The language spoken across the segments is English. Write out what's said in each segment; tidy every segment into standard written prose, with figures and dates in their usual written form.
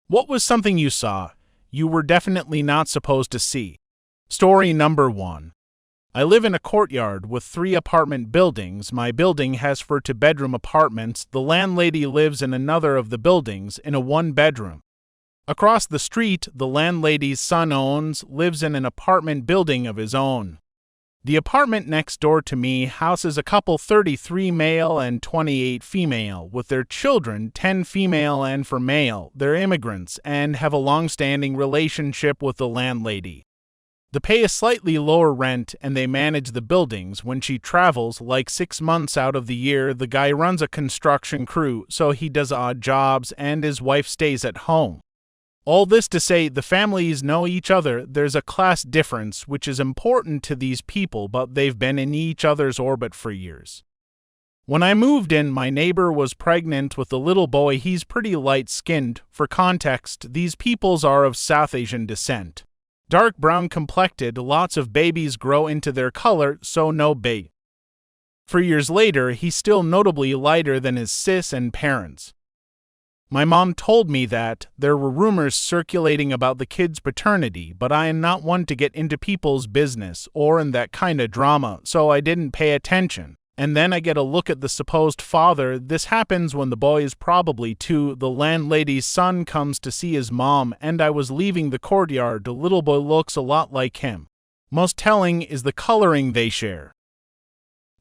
What was something you saw you were definitely not supposed to see? Story number 1. I live in a courtyard with 3 apartment buildings. My building has 4 two-bedroom apartments. The landlady lives in another of the buildings in a 1-bedroom. Across the street, the landlady's son lives in an apartment building of his own. The apartment next door to me houses a couple 33 male and 28 female, with their children 10 female and 4 male. They're immigrants and have a long-standing relationship with the landlady. They pay a slightly lower rent and they manage the buildings when she travels, like 6 months out of the year. The guy runs a construction crew, so he does odd jobs and his wife stays at home. All this to say, the families know each other. There's a class difference, which is important to these people, but they've been in each other's orbit for years. When I moved in, my neighbor was pregnant with a little boy. He's pretty light-skinned. For context, these peoples are of South Asian descent. Dark brown complected, lots of babies grow into their color, so no bait. For years later, he's still notably lighter than his cis and parents. My mom told me that there were rumors circulating about the kid's paternity, but I am not one to get into people's business or in that kind of drama, so I didn't pay attention. And then I get a look at the supposed father. This happens when the boy is probably 2. The landlady's son comes to see his mom, and I was leaving the courtyard. The little boy looks a lot like him. Most telling is the coloring they share.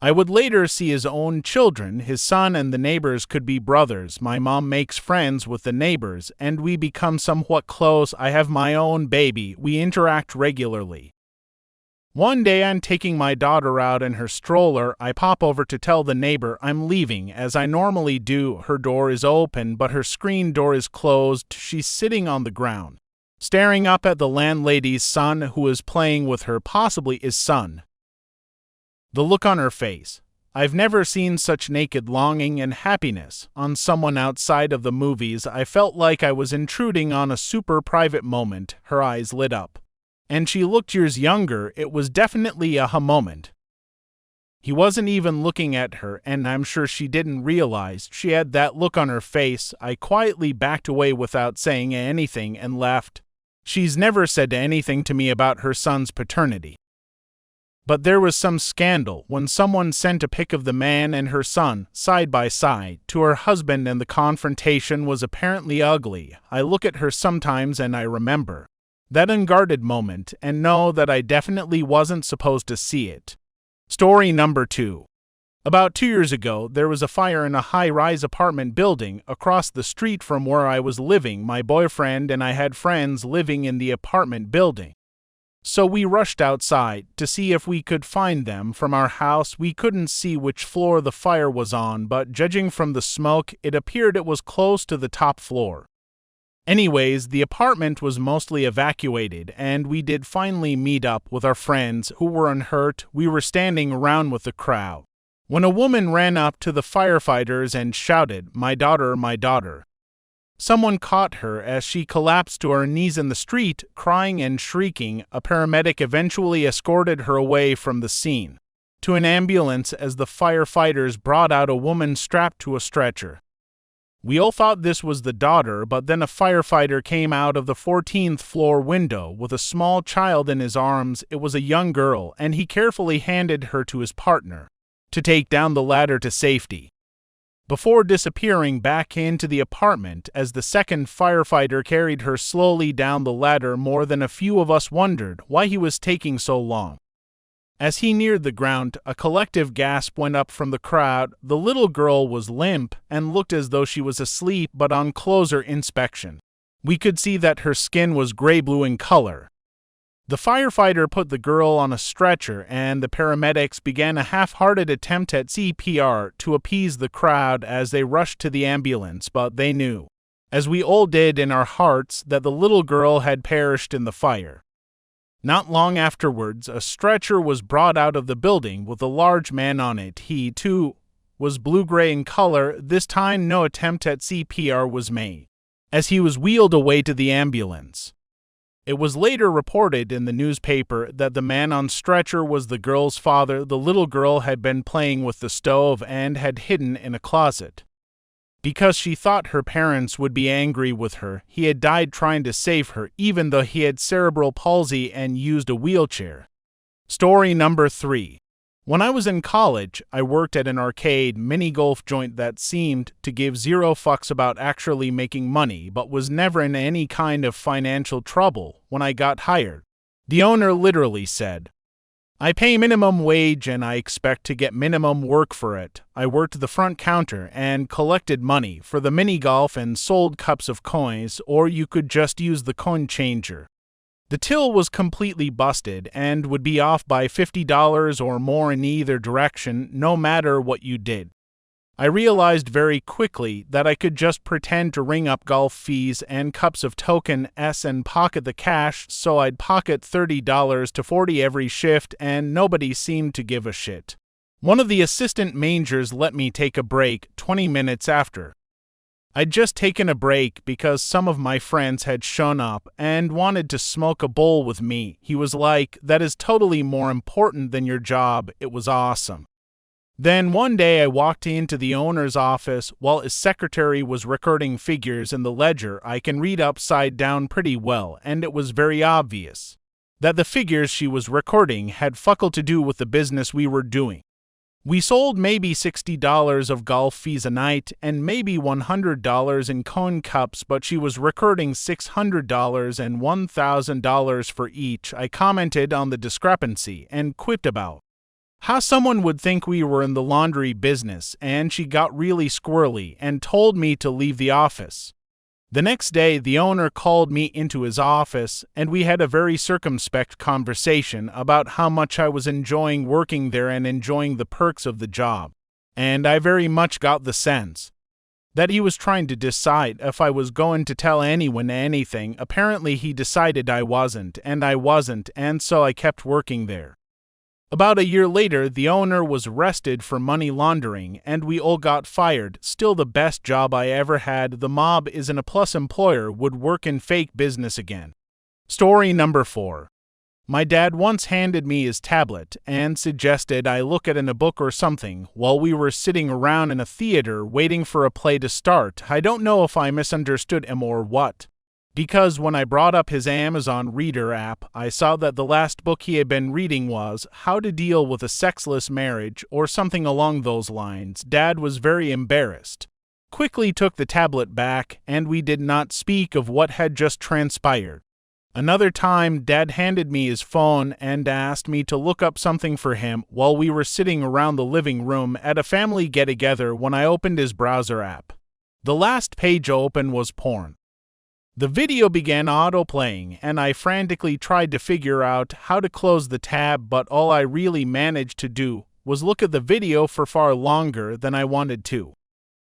I would later see his own children. His son and the neighbors could be brothers. My mom makes friends with the neighbors, and we become somewhat close. I have my own baby. We interact regularly. One day I'm taking my daughter out in her stroller. I pop over to tell the neighbor I'm leaving, as I normally do. Her door is open, but her screen door is closed. She's sitting on the ground, staring up at the landlady's son, who is playing with her, possibly his son. The look on her face. I've never seen such naked longing and happiness on someone outside of the movies. I felt like I was intruding on a super private moment. Her eyes lit up, and she looked years younger. It was definitely a moment. He wasn't even looking at her, and I'm sure she didn't realize she had that look on her face. I quietly backed away without saying anything and left. She's never said anything to me about her son's paternity. But there was some scandal when someone sent a pic of the man and her son, side by side, to her husband, and the confrontation was apparently ugly. I look at her sometimes and I remember that unguarded moment and know that I definitely wasn't supposed to see it. Story number 2. About 2 years ago, there was a fire in a high-rise apartment building across the street from where I was living. My boyfriend and I had friends living in the apartment building, so we rushed outside to see if we could find them. From our house, we couldn't see which floor the fire was on, but judging from the smoke, it appeared it was close to the top floor. Anyways, the apartment was mostly evacuated, and we did finally meet up with our friends who were unhurt. We were standing around with the crowd when a woman ran up to the firefighters and shouted, "My daughter, my daughter." Someone caught her as she collapsed to her knees in the street, crying and shrieking. A paramedic eventually escorted her away from the scene to an ambulance as the firefighters brought out a woman strapped to a stretcher. We all thought this was the daughter, but then a firefighter came out of the 14th floor window with a small child in his arms. It was a young girl, and he carefully handed her to his partner to take down the ladder to safety, before disappearing back into the apartment as the second firefighter carried her slowly down the ladder. More than a few of us wondered why he was taking so long. As he neared the ground, a collective gasp went up from the crowd. The little girl was limp and looked as though she was asleep, but on closer inspection, we could see that her skin was gray-blue in color. The firefighter put the girl on a stretcher, and the paramedics began a half-hearted attempt at CPR to appease the crowd as they rushed to the ambulance, but they knew, as we all did in our hearts, that the little girl had perished in the fire. Not long afterwards, a stretcher was brought out of the building with a large man on it. He, too, was blue-gray in color. This time no attempt at CPR was made, as he was wheeled away to the ambulance. It was later reported in the newspaper that the man on stretcher was the girl's father. The little girl had been playing with the stove and had hidden in a closet. Because she thought her parents would be angry with her, he had died trying to save her, even though he had cerebral palsy and used a wheelchair. Story number 3. When I was in college, I worked at an arcade mini-golf joint that seemed to give zero fucks about actually making money, but was never in any kind of financial trouble when I got hired. The owner literally said, "I pay minimum wage and I expect to get minimum work for it." I worked the front counter and collected money for the mini-golf and sold cups of coins, or you could just use the coin changer. The till was completely busted and would be off by $50 or more in either direction, no matter what you did. I realized very quickly that I could just pretend to ring up golf fees and cups of token S and pocket the cash, so I'd pocket $30 to $40 every shift and nobody seemed to give a shit. One of the assistant managers let me take a break 20 minutes after. I'd just taken a break because some of my friends had shown up and wanted to smoke a bowl with me. He was like, "That is totally more important than your job." It was awesome. Then one day I walked into the owner's office while his secretary was recording figures in the ledger. I can read upside down pretty well, and it was very obvious that the figures she was recording had fuck all to do with the business we were doing. We sold maybe $60 of golf fees a night and maybe $100 in coin cups, but she was recording $600 and $1,000 for each. I commented on the discrepancy and quipped about how someone would think we were in the laundry business, and she got really squirrely and told me to leave the office. The next day, the owner called me into his office, and we had a very circumspect conversation about how much I was enjoying working there and enjoying the perks of the job. And I very much got the sense that he was trying to decide if I was going to tell anyone anything. Apparently, he decided I wasn't, and so I kept working there. About a year later, the owner was arrested for money laundering, and we all got fired. Still the best job I ever had. The mob isn't a plus employer, would work in fake business again. Story number 4. My dad once handed me his tablet and suggested I look at a book or something while we were sitting around in a theater waiting for a play to start. I don't know if I misunderstood him or what, because when I brought up his Amazon Reader app, I saw that the last book he had been reading was How to Deal with a Sexless Marriage or something along those lines. Dad was very embarrassed, quickly took the tablet back, and we did not speak of what had just transpired. Another time, Dad handed me his phone and asked me to look up something for him while we were sitting around the living room at a family get-together. When I opened his browser app, the last page open was porn. The video began auto-playing, and I frantically tried to figure out how to close the tab, but all I really managed to do was look at the video for far longer than I wanted to.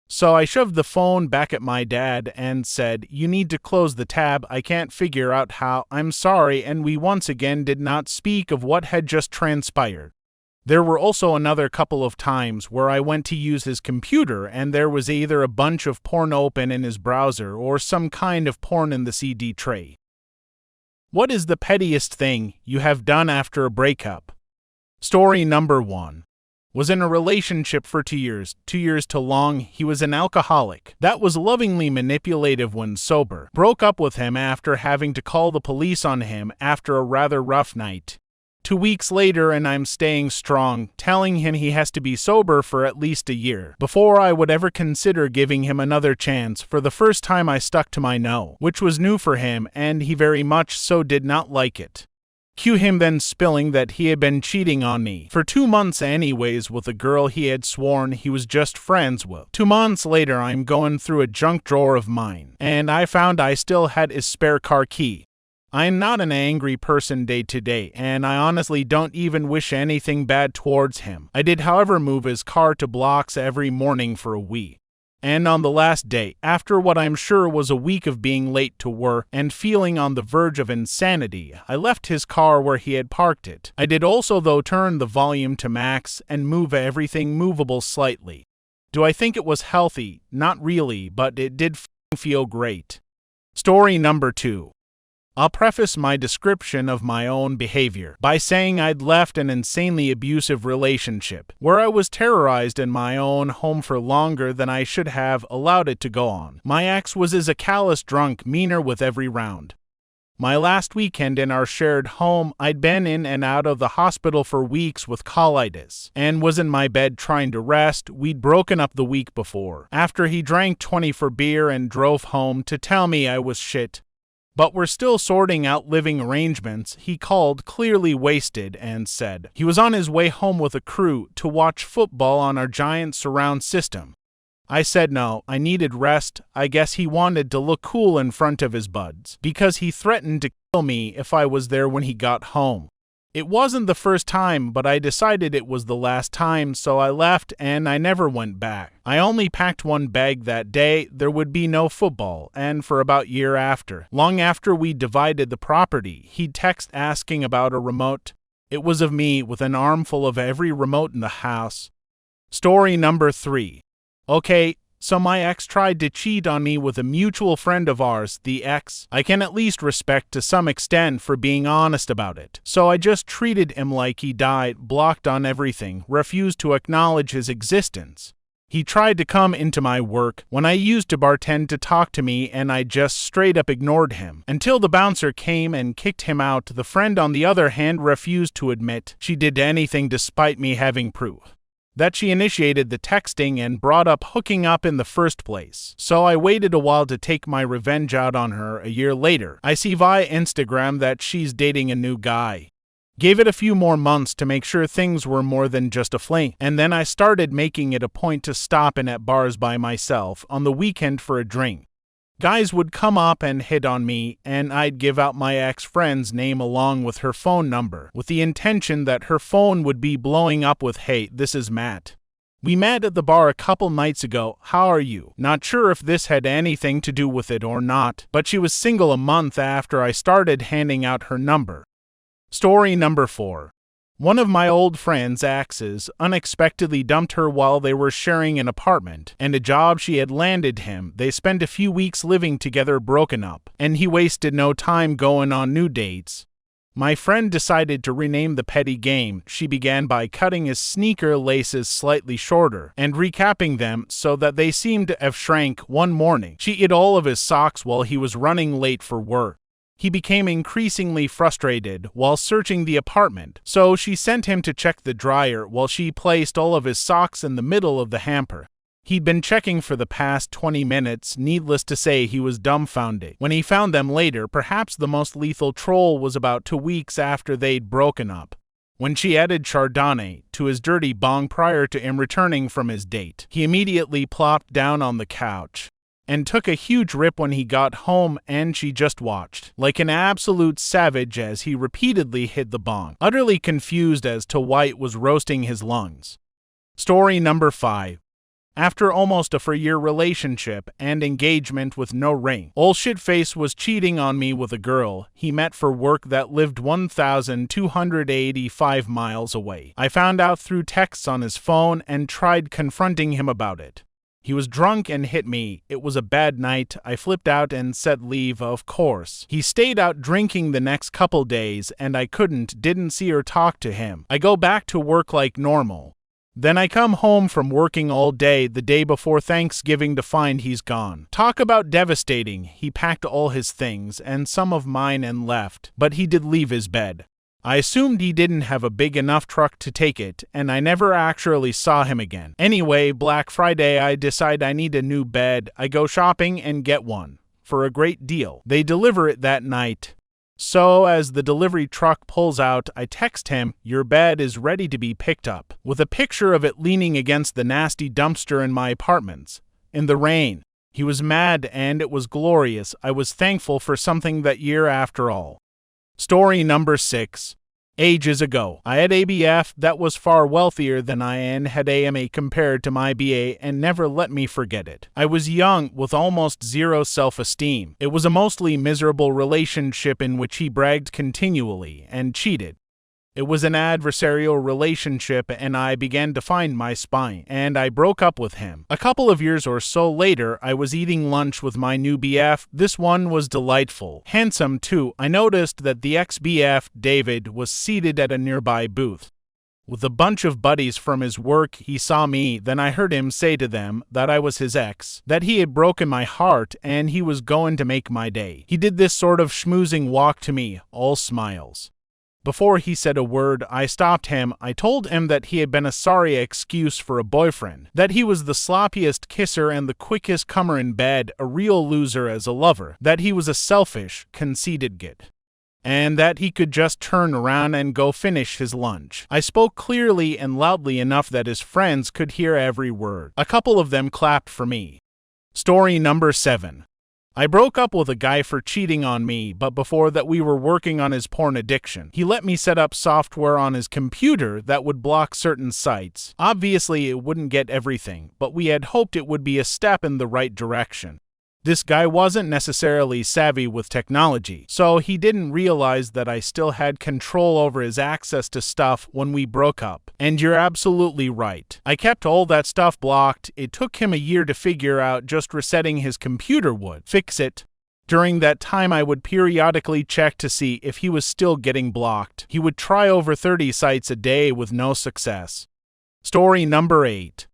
So I shoved the phone back at my dad and said, "You need to close the tab. I can't figure out how. I'm sorry," and we once again did not speak of what had just transpired. There were also another couple of times where I went to use his computer and there was either a bunch of porn open in his browser or some kind of porn in the CD tray. What is the pettiest thing you have done after a breakup? Story number 1. Was in a relationship for 2 years. 2 years too long. He was an alcoholic that was lovingly manipulative when sober. Broke up with him after having to call the police on him after a rather rough night. 2 weeks later, and I'm staying strong, telling him he has to be sober for at least a year before I would ever consider giving him another chance. For the first time, I stuck to my no, which was new for him, and he very much so did not like it. Cue him then spilling that he had been cheating on me for 2 months anyways with a girl he had sworn he was just friends with. 2 months later, I'm going through a junk drawer of mine, and I found I still had his spare car key. I'm not an angry person day to day, and I honestly don't even wish anything bad towards him. I did, however, move his car to blocks every morning for a week. And on the last day, after what I'm sure was a week of being late to work and feeling on the verge of insanity, I left his car where he had parked it. I did also, though, turn the volume to max and move everything movable slightly. Do I think it was healthy? Not really, but it did feel great. Story number 2. I'll preface my description of my own behavior by saying I'd left an insanely abusive relationship, where I was terrorized in my own home for longer than I should have allowed it to go on. My ex was as a callous drunk, meaner with every round. My last weekend in our shared home, I'd been in and out of the hospital for weeks with colitis, and was in my bed trying to rest. We'd broken up the week before, after he drank 20 for beer and drove home to tell me I was shit. But we're still sorting out living arrangements. He called, clearly wasted, and said he was on his way home with a crew to watch football on our giant surround system. I said no, I needed rest. I guess he wanted to look cool in front of his buds, because he threatened to kill me if I was there when he got home. It wasn't the first time, but I decided it was the last time, so I left and I never went back. I only packed one bag that day. There would be no football, and for about a year after, long after we divided the property, he'd text asking about a remote. It was of me with an armful of every remote in the house. Story number 3. Okay, so my ex tried to cheat on me with a mutual friend of ours, the ex. I can at least respect to some extent for being honest about it. So I just treated him like he died, blocked on everything, refused to acknowledge his existence. He tried to come into my work when I used to bartend to talk to me, and I just straight up ignored him until the bouncer came and kicked him out. The friend, on the other hand, refused to admit she did anything despite me having proof that she initiated the texting and brought up hooking up in the first place. So I waited a while to take my revenge out on her. A year later, I see via Instagram that she's dating a new guy. Gave it a few more months to make sure things were more than just a fling, and then I started making it a point to stop in at bars by myself on the weekend for a drink. Guys would come up and hit on me, and I'd give out my ex-friend's name along with her phone number, with the intention that her phone would be blowing up with, "Hey, this is Matt. We met at the bar a couple nights ago. How are you?" Not sure if this had anything to do with it or not, but she was single a month after I started handing out her number. Story number 4. One of my old friend's exes unexpectedly dumped her while they were sharing an apartment and a job she had landed him. They spent a few weeks living together, broken up, and he wasted no time going on new dates. My friend decided to rename the petty game. She began by cutting his sneaker laces slightly shorter and recapping them so that they seemed to have shrank. One morning, she hid all of his socks while he was running late for work. He became increasingly frustrated while searching the apartment, so she sent him to check the dryer while she placed all of his socks in the middle of the hamper. He'd been checking for the past 20 minutes. Needless to say, he was dumbfounded when he found them later. Perhaps the most lethal troll was about 2 weeks after they'd broken up, when she added Chardonnay to his dirty bong prior to him returning from his date. He immediately plopped down on the couch and took a huge rip when he got home, and she just watched like an absolute savage as he repeatedly hit the bong, utterly confused as to why it was roasting his lungs. Story number 5. After almost a 4-year relationship and engagement with no ring, old shitface was cheating on me with a girl he met for work that lived 1,285 miles away. I found out through texts on his phone and tried confronting him about it. He was drunk and hit me. It was a bad night. I flipped out and said leave, of course. He stayed out drinking the next couple days, and I didn't see or talk to him. I go back to work like normal. Then I come home from working all day the day before Thanksgiving to find he's gone. Talk about devastating. He packed all his things and some of mine and left, but he did leave his bed. I assumed he didn't have a big enough truck to take it, and I never actually saw him again. Anyway, Black Friday, I decide I need a new bed. I go shopping and get one for a great deal. They deliver it that night. So as the delivery truck pulls out, I text him, "Your bed is ready to be picked up," with a picture of it leaning against the nasty dumpster in my apartments, in the rain. He was mad, and it was glorious. I was thankful for something that year after all. Story number 6. Ages ago, I had ABF that was far wealthier than I and had AMA compared to my BA, and never let me forget it. I was young with almost zero self-esteem. It was a mostly miserable relationship in which he bragged continually and cheated. It was an adversarial relationship and I began to find my spine, and I broke up with him. A couple of years or so later, I was eating lunch with my new BF. This one was delightful. Handsome too. I noticed that the ex-BF, David, was seated at a nearby booth. With a bunch of buddies from his work, he saw me, then I heard him say to them that I was his ex, that he had broken my heart and he was going to make my day. He did this sort of schmoozing walk to me, all smiles. Before he said a word, I stopped him. I told him that he had been a sorry excuse for a boyfriend, that he was the sloppiest kisser and the quickest comer in bed, a real loser as a lover, that he was a selfish, conceited git, and that he could just turn around and go finish his lunch. I spoke clearly and loudly enough that his friends could hear every word. A couple of them clapped for me. Story number 7. I broke up with a guy for cheating on me, but before that we were working on his porn addiction. He let me set up software on his computer that would block certain sites. Obviously, it wouldn't get everything, but we had hoped it would be a step in the right direction. This guy wasn't necessarily savvy with technology, so he didn't realize that I still had control over his access to stuff when we broke up. And you're absolutely right. I kept all that stuff blocked. It took him a year to figure out just resetting his computer would fix it. During that time, I would periodically check to see if he was still getting blocked. He would try over 30 sites a day with no success. Story number 8.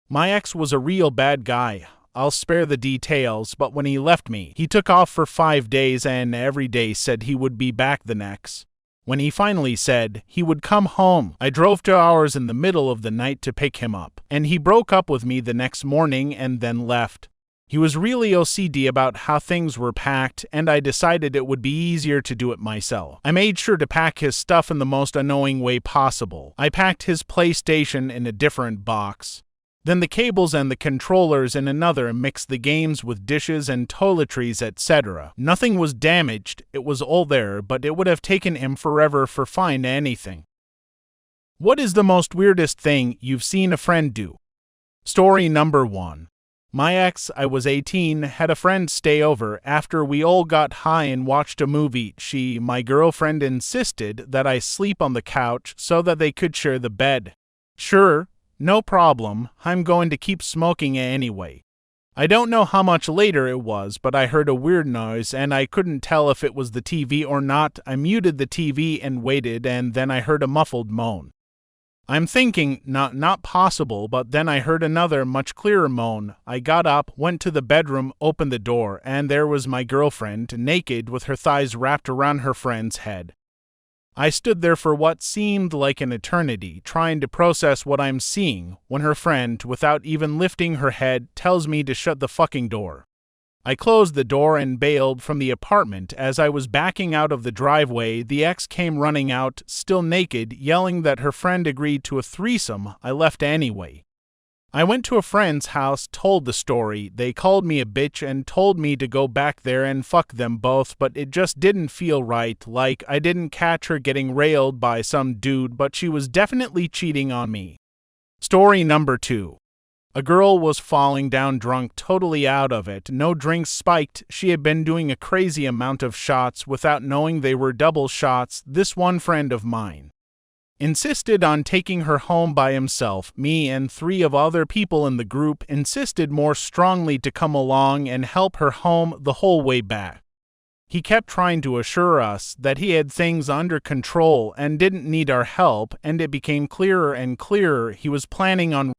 My ex was a real bad guy. I'll spare the details, but when he left me, he took off for 5 days and every day said he would be back the next. When he finally said he would come home, I drove 2 hours in the middle of the night to pick him up, and he broke up with me the next morning and then left. He was really OCD about how things were packed, and I decided it would be easier to do it myself. I made sure to pack his stuff in the most annoying way possible. I packed his PlayStation in a different box, then the cables and the controllers in another, and mixed the games with dishes and toiletries, etc. Nothing was damaged, it was all there, but it would have taken him forever to find anything. What is the most weirdest thing you've seen a friend do? Story number 1. My ex, I was 18, had a friend stay over. After we all got high and watched a movie, my girlfriend, insisted that I sleep on the couch so that they could share the bed. Sure. No problem, I'm going to keep smoking anyway. I don't know how much later it was, but I heard a weird noise and I couldn't tell if it was the TV or not. I muted the TV and waited, and then I heard a muffled moan. I'm thinking, not possible, but then I heard another, much clearer moan. I got up, went to the bedroom, opened the door, and there was my girlfriend, naked with her thighs wrapped around her friend's head. I stood there for what seemed like an eternity, trying to process what I'm seeing, when her friend, without even lifting her head, tells me to shut the fucking door. I closed the door and bailed from the apartment. As I was backing out of the driveway, the ex came running out, still naked, yelling that her friend agreed to a threesome. I left anyway. I went to a friend's house, told the story. They called me a bitch and told me to go back there and fuck them both, but it just didn't feel right. Like, I didn't catch her getting railed by some dude, but she was definitely cheating on me. Story number 2. A girl was falling down drunk, totally out of it. No drinks spiked. She had been doing a crazy amount of shots without knowing they were double shots. This one friend of mine insisted on taking her home by himself. Me and 3 of other people in the group insisted more strongly to come along and help her home the whole way back. He kept trying to assure us that he had things under control and didn't need our help, and it became clearer and clearer he was planning on her.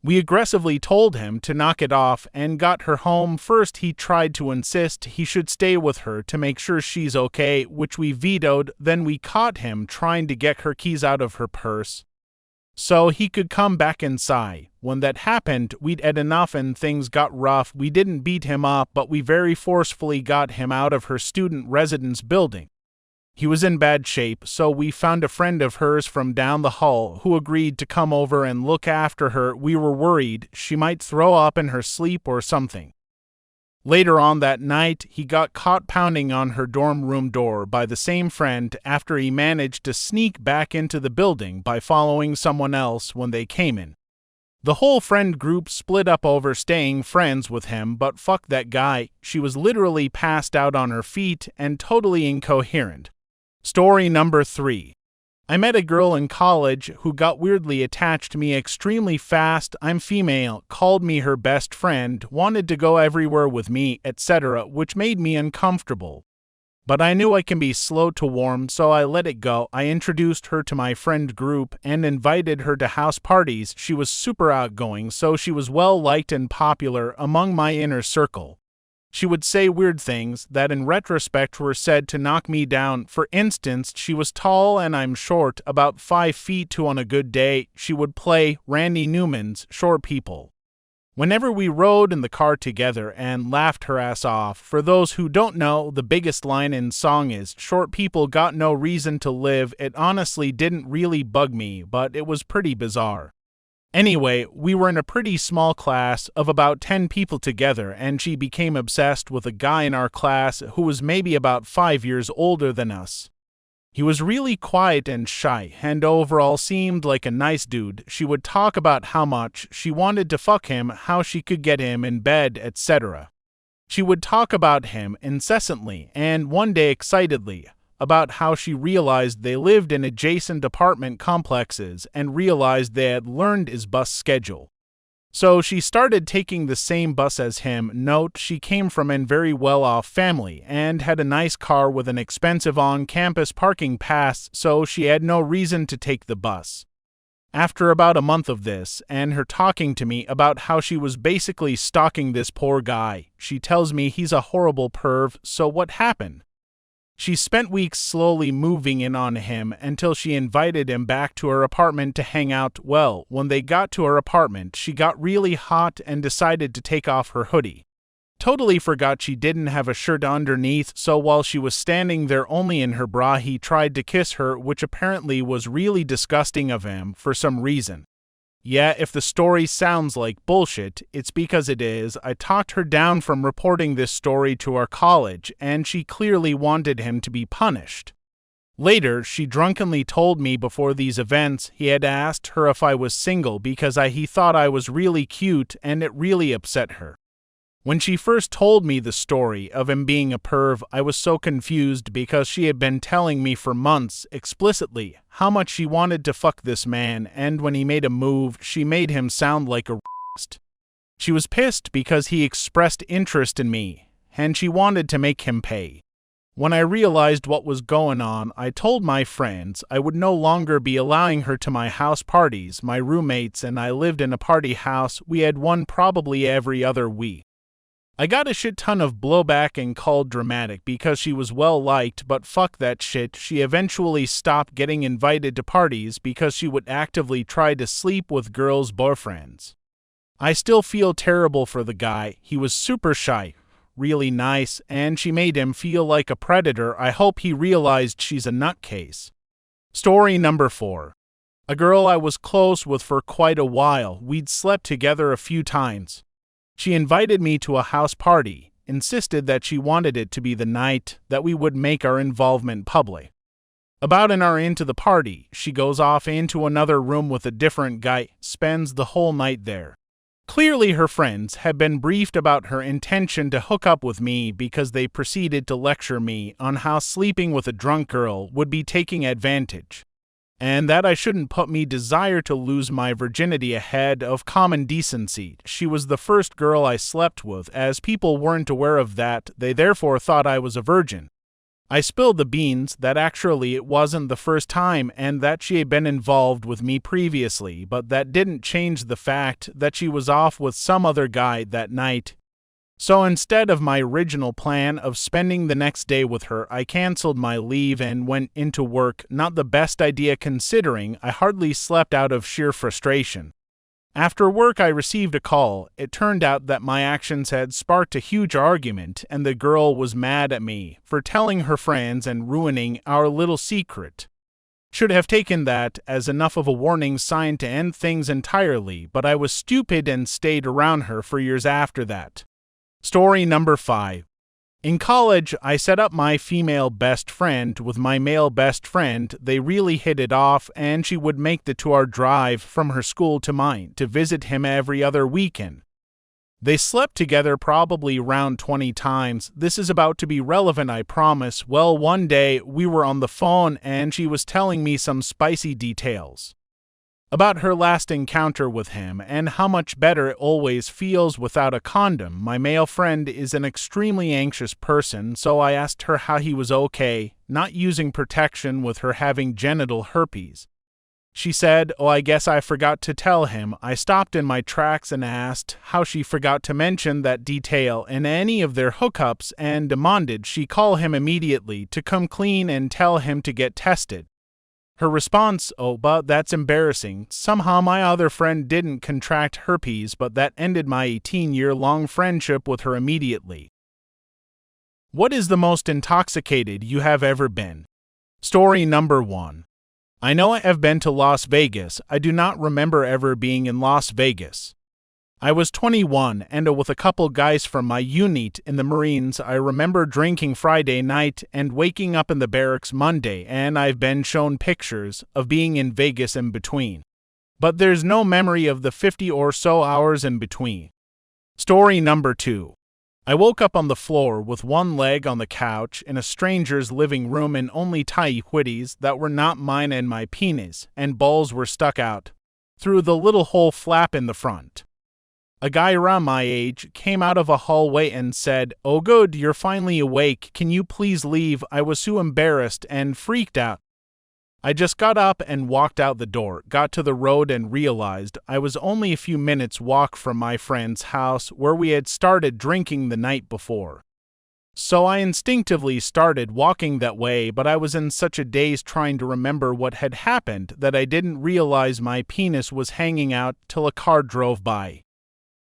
We aggressively told him to knock it off and got her home. First, he tried to insist he should stay with her to make sure she's okay, which we vetoed. Then we caught him trying to get her keys out of her purse so he could come back inside. When that happened, we'd had enough and things got rough. We didn't beat him up, but we very forcefully got him out of her student residence building. He was in bad shape, so we found a friend of hers from down the hall who agreed to come over and look after her. We were worried she might throw up in her sleep or something. Later on that night, he got caught pounding on her dorm room door by the same friend after he managed to sneak back into the building by following someone else when they came in. The whole friend group split up over staying friends with him, but fuck that guy. She was literally passed out on her feet and totally incoherent. Story number 3. I met a girl in college who got weirdly attached to me extremely fast. I'm female, called me her best friend, wanted to go everywhere with me, etc., which made me uncomfortable. But I knew I can be slow to warm, so I let it go. I introduced her to my friend group and invited her to house parties. She was super outgoing, so she was well liked and popular among my inner circle. She would say weird things that in retrospect were said to knock me down. For instance, she was tall and I'm short, about 5 feet 2 on a good day. She would play Randy Newman's Short People whenever we rode in the car together and laughed her ass off. For those who don't know, the biggest line in song is, "Short people got no reason to live." It honestly didn't really bug me, but it was pretty bizarre. Anyway, we were in a pretty small class of about 10 people together, and she became obsessed with a guy in our class who was maybe about 5 years older than us. He was really quiet and shy, and overall seemed like a nice dude. She would talk about how much she wanted to fuck him, how she could get him in bed, etc. She would talk about him incessantly, and one day excitedly, about how she realized they lived in adjacent apartment complexes and realized they had learned his bus schedule. So she started taking the same bus as him. Note, she came from a very well-off family and had a nice car with an expensive on-campus parking pass, so she had no reason to take the bus. After about a month of this, and her talking to me about how she was basically stalking this poor guy, she tells me he's a horrible perv. So what happened? She spent weeks slowly moving in on him until she invited him back to her apartment to hang out. Well, when they got to her apartment, she got really hot and decided to take off her hoodie. Totally forgot she didn't have a shirt underneath, so while she was standing there only in her bra, he tried to kiss her, which apparently was really disgusting of him for some reason. Yeah, if the story sounds like bullshit, it's because it is. I talked her down from reporting this story to our college, and she clearly wanted him to be punished. Later, she drunkenly told me before these events he had asked her if I was single because he thought I was really cute, and it really upset her. When she first told me the story of him being a perv, I was so confused because she had been telling me for months, explicitly, how much she wanted to fuck this man, and when he made a move, she made him sound like a r***st. She was pissed because he expressed interest in me, and she wanted to make him pay. When I realized what was going on, I told my friends I would no longer be allowing her to my house parties. My roommates and I lived in a party house. We had one probably every other week. I got a shit ton of blowback and called dramatic because she was well liked, but fuck that shit. She eventually stopped getting invited to parties because she would actively try to sleep with girls' boyfriends. I still feel terrible for the guy. He was super shy, really nice, and she made him feel like a predator. I hope he realized she's a nutcase. Story number 4. A girl I was close with for quite a while. We'd slept together a few times. She invited me to a house party, insisted that she wanted it to be the night that we would make our involvement public. About an hour into the party, she goes off into another room with a different guy, spends the whole night there. Clearly her friends had been briefed about her intention to hook up with me because they proceeded to lecture me on how sleeping with a drunk girl would be taking advantage, and that I shouldn't put me desire to lose my virginity ahead of common decency. She was the first girl I slept with, as people weren't aware of that, they therefore thought I was a virgin. I spilled the beans that actually it wasn't the first time and that she had been involved with me previously, but that didn't change the fact that she was off with some other guy that night. So instead of my original plan of spending the next day with her, I canceled my leave and went into work. Not the best idea considering I hardly slept out of sheer frustration. After work I received a call. It turned out that my actions had sparked a huge argument and the girl was mad at me for telling her friends and ruining our little secret. Should have taken that as enough of a warning sign to end things entirely, but I was stupid and stayed around her for years after that. Story number 5. In college, I set up my female best friend with my male best friend. They really hit it off, and she would make the 2-hour drive from her school to mine to visit him every other weekend. They slept together probably around 20 times. This is about to be relevant, I promise. Well, one day we were on the phone and she was telling me some spicy details about her last encounter with him and how much better it always feels without a condom. My male friend is an extremely anxious person, so I asked her how he was okay, not using protection with her having genital herpes. She said, "Oh, I guess I forgot to tell him." I stopped in my tracks and asked how she forgot to mention that detail in any of their hookups and demanded she call him immediately to come clean and tell him to get tested. Her response, "Oh, but that's embarrassing. Somehow my other friend didn't contract herpes, but that ended my 18-year-long friendship with her immediately." What is the most intoxicated you have ever been? Story number 1. I know I have been to Las Vegas. I do not remember ever being in Las Vegas. I was 21 and with a couple guys from my unit in the Marines. I remember drinking Friday night and waking up in the barracks Monday, and I've been shown pictures of being in Vegas in between. But there's no memory of the 50 or so hours in between. Story number 2. I woke up on the floor with one leg on the couch in a stranger's living room and only tidy whities that were not mine, and my penis and balls were stuck out through the little hole flap in the front. A guy around my age came out of a hallway and said, "Oh good, you're finally awake. Can you please leave?" I was so embarrassed and freaked out. I just got up and walked out the door, got to the road and realized I was only a few minutes walk from my friend's house where we had started drinking the night before. So I instinctively started walking that way, but I was in such a daze trying to remember what had happened that I didn't realize my penis was hanging out till a car drove by.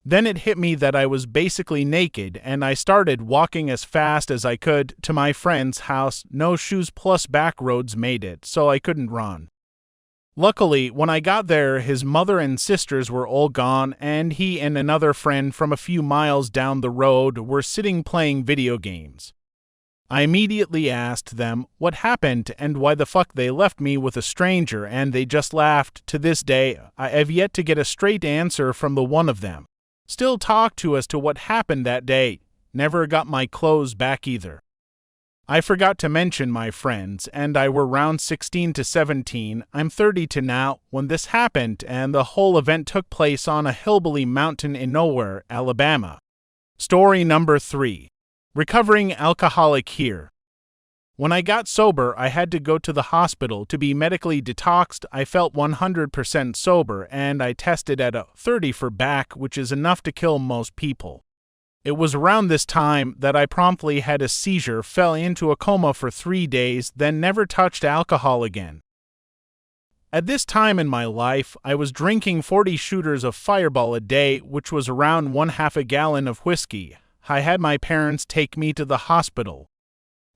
Then it hit me that I was basically naked, and I started walking as fast as I could to my friend's house. No shoes plus back roads made it, so I couldn't run. Luckily, when I got there, his mother and sisters were all gone, and he and another friend from a few miles down the road were sitting playing video games. I immediately asked them what happened and why the fuck they left me with a stranger, and they just laughed. To this day, I have yet to get a straight answer from the one of them. Still talk to us to what happened that day. Never got my clothes back either. I forgot to mention my friends and I were around 16 to 17. I'm 32 now when this happened, and the whole event took place on a hillbilly mountain in nowhere, Alabama. Story number 3. Recovering alcoholic here. When I got sober, I had to go to the hospital to be medically detoxed. I felt 100% sober, and I tested at a 30 for back, which is enough to kill most people. It was around this time that I promptly had a seizure, fell into a coma for 3 days, then never touched alcohol again. At this time in my life, I was drinking 40 shooters of Fireball a day, which was around 1/2 gallon of whiskey. I had my parents take me to the hospital.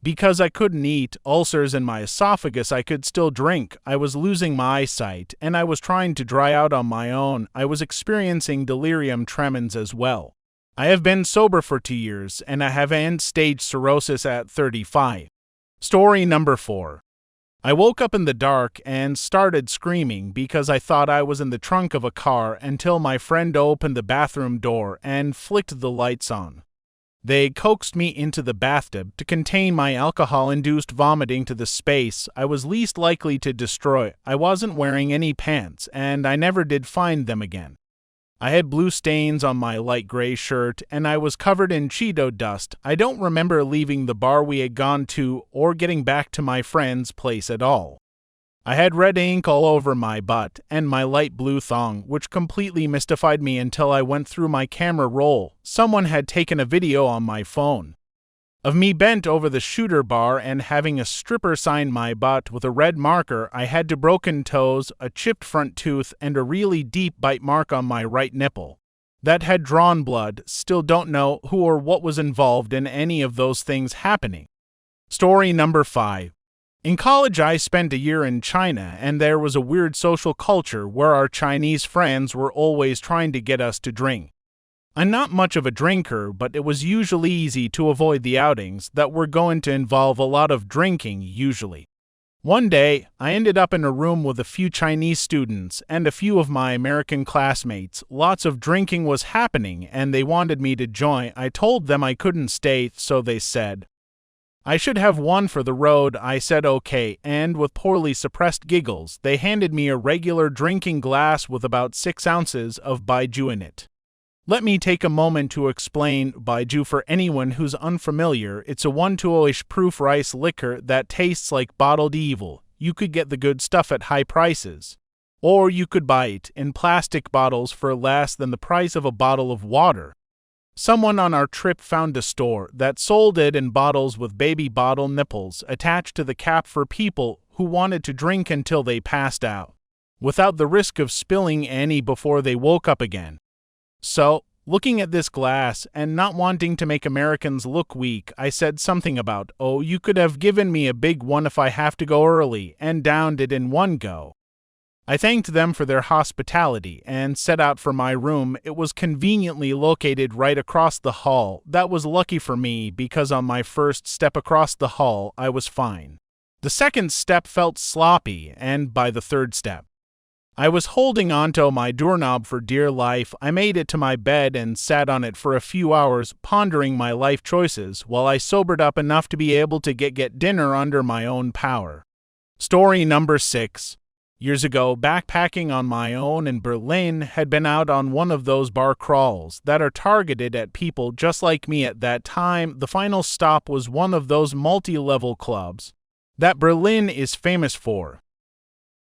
Because I couldn't eat, ulcers in my esophagus, I could still drink. I was losing my eyesight, and I was trying to dry out on my own. I was experiencing delirium tremens as well. I have been sober for 2 years, and I have end-stage cirrhosis at 35. Story number 4. I woke up in the dark and started screaming because I thought I was in the trunk of a car until my friend opened the bathroom door and flicked the lights on. They coaxed me into the bathtub to contain my alcohol-induced vomiting to the space I was least likely to destroy. I wasn't wearing any pants, and I never did find them again. I had blue stains on my light gray shirt, and I was covered in Cheeto dust. I don't remember leaving the bar we had gone to or getting back to my friend's place at all. I had red ink all over my butt and my light blue thong, which completely mystified me until I went through my camera roll. Someone had taken a video on my phone of me bent over the shooter bar and having a stripper sign my butt with a red marker. I had 2 broken toes, a chipped front tooth, and a really deep bite mark on my right nipple that had drawn blood. Still don't know who or what was involved in any of those things happening. Story number 5. In college, I spent a year in China, and there was a weird social culture where our Chinese friends were always trying to get us to drink. I'm not much of a drinker, but it was usually easy to avoid the outings that were going to involve a lot of drinking usually. One day, I ended up in a room with a few Chinese students and a few of my American classmates. Lots of drinking was happening and they wanted me to join. I told them I couldn't stay, so they said I should have one for the road. I said okay, and with poorly suppressed giggles, they handed me a regular drinking glass with about 6 ounces of baijiu in it. Let me take a moment to explain baijiu for anyone who's unfamiliar. It's a 1-2-ish proof rice liquor that tastes like bottled evil. You could get the good stuff at high prices, or you could buy it in plastic bottles for less than the price of a bottle of water. Someone on our trip found a store that sold it in bottles with baby bottle nipples attached to the cap for people who wanted to drink until they passed out, without the risk of spilling any before they woke up again. So, looking at this glass and not wanting to make Americans look weak, I said something about, "Oh, you could have given me a big one if I have to go early," and downed it in one go. I thanked them for their hospitality and set out for my room. It was conveniently located right across the hall. That was lucky for me because on my first step across the hall, I was fine. The second step felt sloppy, and by the third step, I was holding onto my doorknob for dear life. I made it to my bed and sat on it for a few hours, pondering my life choices while I sobered up enough to be able to get dinner under my own power. Story number 6. Years ago, backpacking on my own in Berlin, had been out on one of those bar crawls that are targeted at people just like me. At that time, the final stop was one of those multi-level clubs that Berlin is famous for.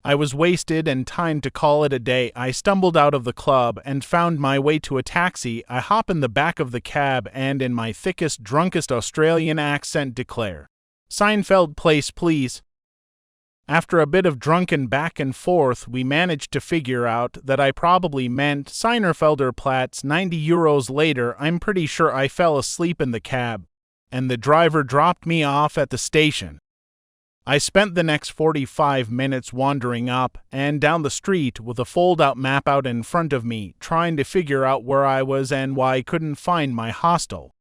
I was wasted and time to call it a day. I stumbled out of the club and found my way to a taxi. I hop in the back of the cab and in my thickest, drunkest Australian accent declare, "Seinfeld Place, please." After a bit of drunken back and forth, we managed to figure out that I probably meant Seinerfelder Platz. €90 later, I'm pretty sure I fell asleep in the cab, and the driver dropped me off at the station. I spent the next 45 minutes wandering up and down the street with a fold-out map out in front of me, trying to figure out where I was and why I couldn't find my hostel.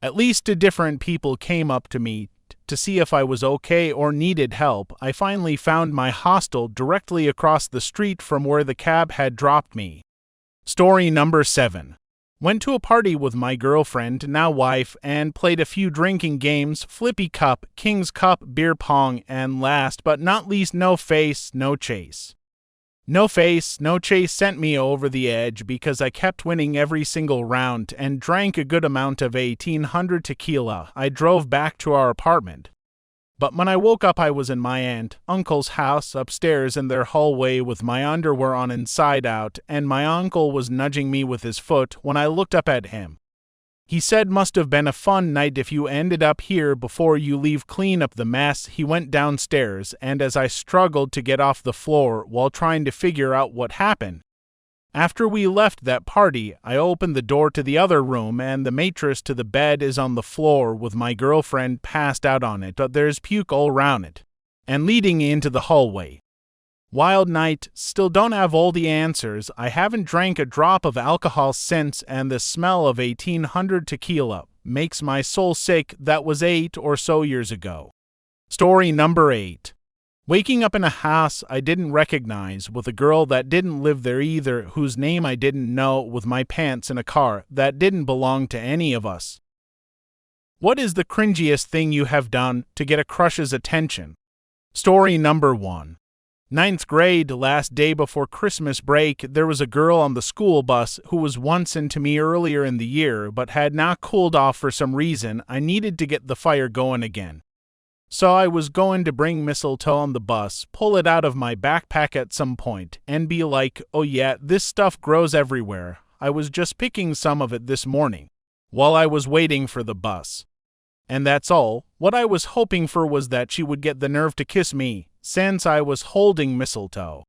At least 2 different people came up to me to see if I was okay or needed help. I finally found my hostel directly across the street from where the cab had dropped me. Story number 7. Went to a party with my girlfriend, now wife, and played a few drinking games: Flippy Cup, King's Cup, beer pong, and last but not least, No Face, No Chase. No Face, No Chase sent me over the edge because I kept winning every single round and drank a good amount of 1800 tequila. I drove back to our apartment, but when I woke up I was in my aunt, uncle's house upstairs in their hallway with my underwear on inside out, and my uncle was nudging me with his foot. When I looked up at him, he said, "Must have been a fun night if you ended up here. Before you leave, clean up the mess." He went downstairs, and as I struggled to get off the floor while trying to figure out what happened, after we left that party, I opened the door to the other room, and the mattress to the bed is on the floor with my girlfriend passed out on it. There's puke all around it, and leading into the hallway. Wild night, still don't have all the answers. I haven't drank a drop of alcohol since, and the smell of 1800 tequila makes my soul sick. That was 8 or so years ago. Story number 8. Waking up in a house I didn't recognize, with a girl that didn't live there either, whose name I didn't know, with my pants in a car that didn't belong to any of us. What is the cringiest thing you have done to get a crush's attention? Story number 1. 9th grade, last day before Christmas break, there was a girl on the school bus who was once into me earlier in the year but had not cooled off for some reason. I needed to get the fire going again. So I was going to bring mistletoe on the bus, pull it out of my backpack at some point, and be like, "Oh yeah, this stuff grows everywhere. I was just picking some of it this morning while I was waiting for the bus." And that's all. What I was hoping for was that she would get the nerve to kiss me, since I was holding mistletoe.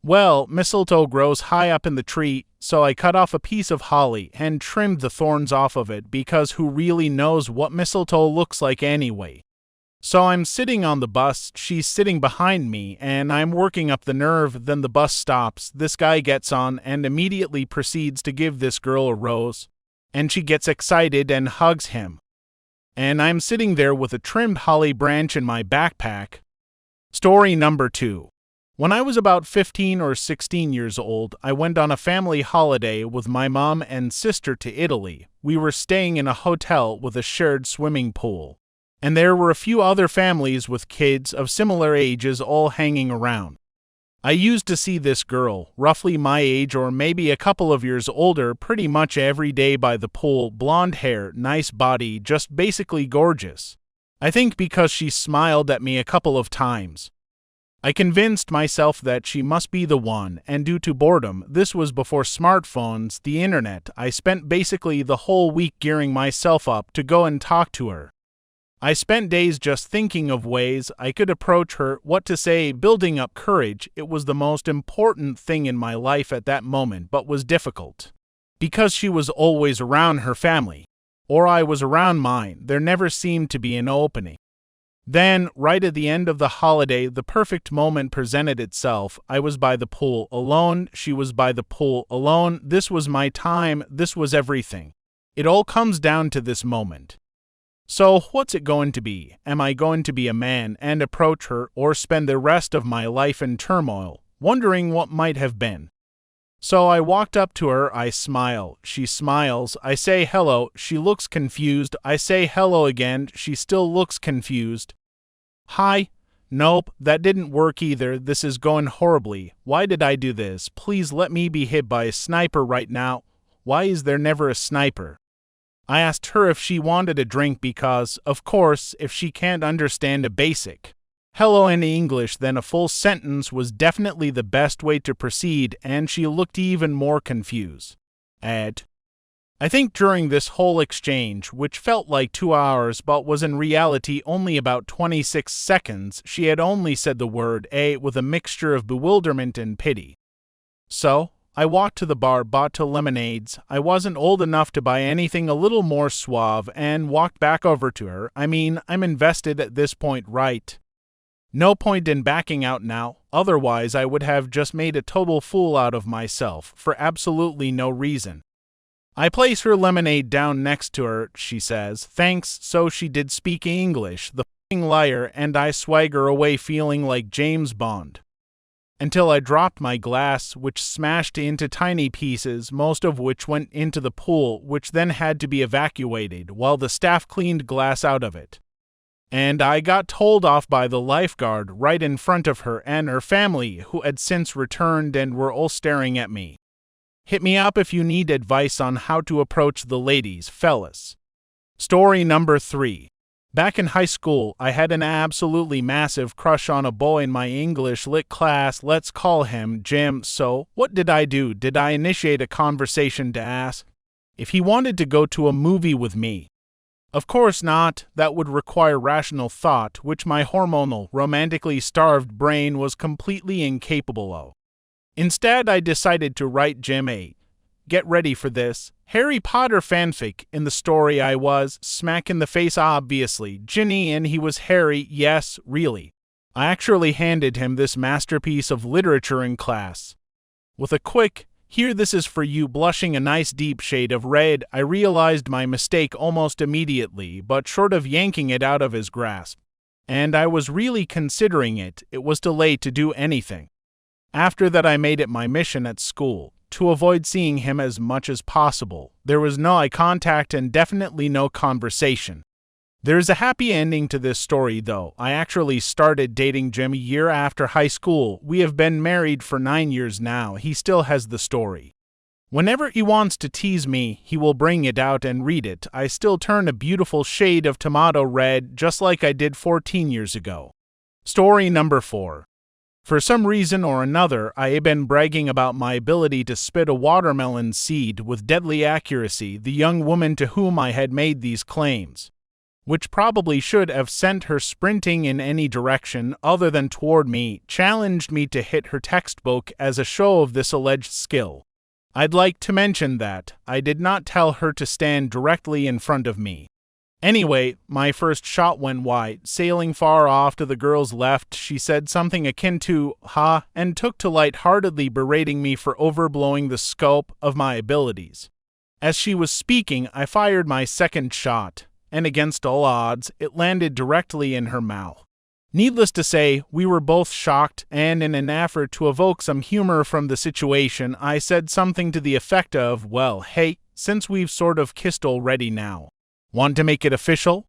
Well, mistletoe grows high up in the tree, so I cut off a piece of holly and trimmed the thorns off of it, because who really knows what mistletoe looks like anyway? So I'm sitting on the bus, she's sitting behind me, and I'm working up the nerve. Then the bus stops, this guy gets on and immediately proceeds to give this girl a rose, and she gets excited and hugs him. And I'm sitting there with a trimmed holly branch in my backpack, Story number 2. When I was about 15 or 16 years old, I went on a family holiday with my mom and sister to Italy. We were staying in a hotel with a shared swimming pool, and there were a few other families with kids of similar ages all hanging around. I used to see this girl, roughly my age or maybe a couple of years older, pretty much every day by the pool, blonde hair, nice body, just basically gorgeous. I think because she smiled at me a couple of times. I convinced myself that she must be the one, and due to boredom, this was before smartphones, the internet, I spent basically the whole week gearing myself up to go and talk to her. I spent days just thinking of ways I could approach her, what to say, building up courage. It was the most important thing in my life at that moment, but was difficult. Because she was always around her family, or I was around mine, there never seemed to be an opening. Then, right at the end of the holiday, the perfect moment presented itself. I was by the pool alone, she was by the pool alone. This was my time, this was everything. It all comes down to this moment. So, what's it going to be? Am I going to be a man and approach her, or spend the rest of my life in turmoil, wondering what might have been? So I walked up to her, I smile, she smiles, I say hello, she looks confused, I say hello again, she still looks confused. Hi? Nope, that didn't work either, this is going horribly, why did I do this? Please let me be hit by a sniper right now. Why is there never a sniper? I asked her if she wanted a drink because, of course, if she can't understand a basic hello in English, then a full sentence was definitely the best way to proceed, and she looked even more confused. I think during this whole exchange, which felt like 2 hours but was in reality only about 26 seconds, she had only said the word "a" with a mixture of bewilderment and pity. So, I walked to the bar, bought 2 lemonades. I wasn't old enough to buy anything a little more suave, and walked back over to her. I mean, I'm invested at this point, right? No point in backing out now, otherwise I would have just made a total fool out of myself, for absolutely no reason. I place her lemonade down next to her, she says, thanks, so she did speak English, the f***ing liar, and I swagger away feeling like James Bond. Until I dropped my glass, which smashed into tiny pieces, most of which went into the pool, which then had to be evacuated, while the staff cleaned glass out of it. And I got told off by the lifeguard right in front of her and her family, who had since returned and were all staring at me. Hit me up if you need advice on how to approach the ladies, fellas. Story number 3. Back in high school, I had an absolutely massive crush on a boy in my English lit class, let's call him Jim. So, what did I do? Did I initiate a conversation to ask if he wanted to go to a movie with me? Of course not, that would require rational thought, which my hormonal, romantically starved brain was completely incapable of. Instead, I decided to write Jim a, get ready for this, Harry Potter fanfic. In the story I was, smack in the face obviously, Ginny, and he was Harry, yes, really. I actually handed him this masterpiece of literature in class. With a quick, "Here, this is for you," blushing a nice deep shade of red, I realized my mistake almost immediately, but short of yanking it out of his grasp. And I was really considering it, it was too late to do anything. After that I made it my mission at school to avoid seeing him as much as possible. There was no eye contact and definitely no conversation. There's a happy ending to this story though. I actually started dating Jim a year after high school. We have been married for 9 years now. He still has the story. Whenever he wants to tease me, he will bring it out and read it. I still turn a beautiful shade of tomato red, just like I did 14 years ago. Story number 4. For some reason or another, I have been bragging about my ability to spit a watermelon seed with deadly accuracy, the young woman to whom I had made these claims, which probably should have sent her sprinting in any direction other than toward me, challenged me to hit her textbook as a show of this alleged skill. I'd like to mention that I did not tell her to stand directly in front of me. Anyway, my first shot went wide, sailing far off to the girl's left. She said something akin to, "Ha," and took to lightheartedly berating me for overblowing the scope of my abilities. As she was speaking, I fired my second shot, and against all odds, it landed directly in her mouth. Needless to say, we were both shocked, and in an effort to evoke some humor from the situation, I said something to the effect of, "Well, hey, since we've sort of kissed already now, want to make it official?"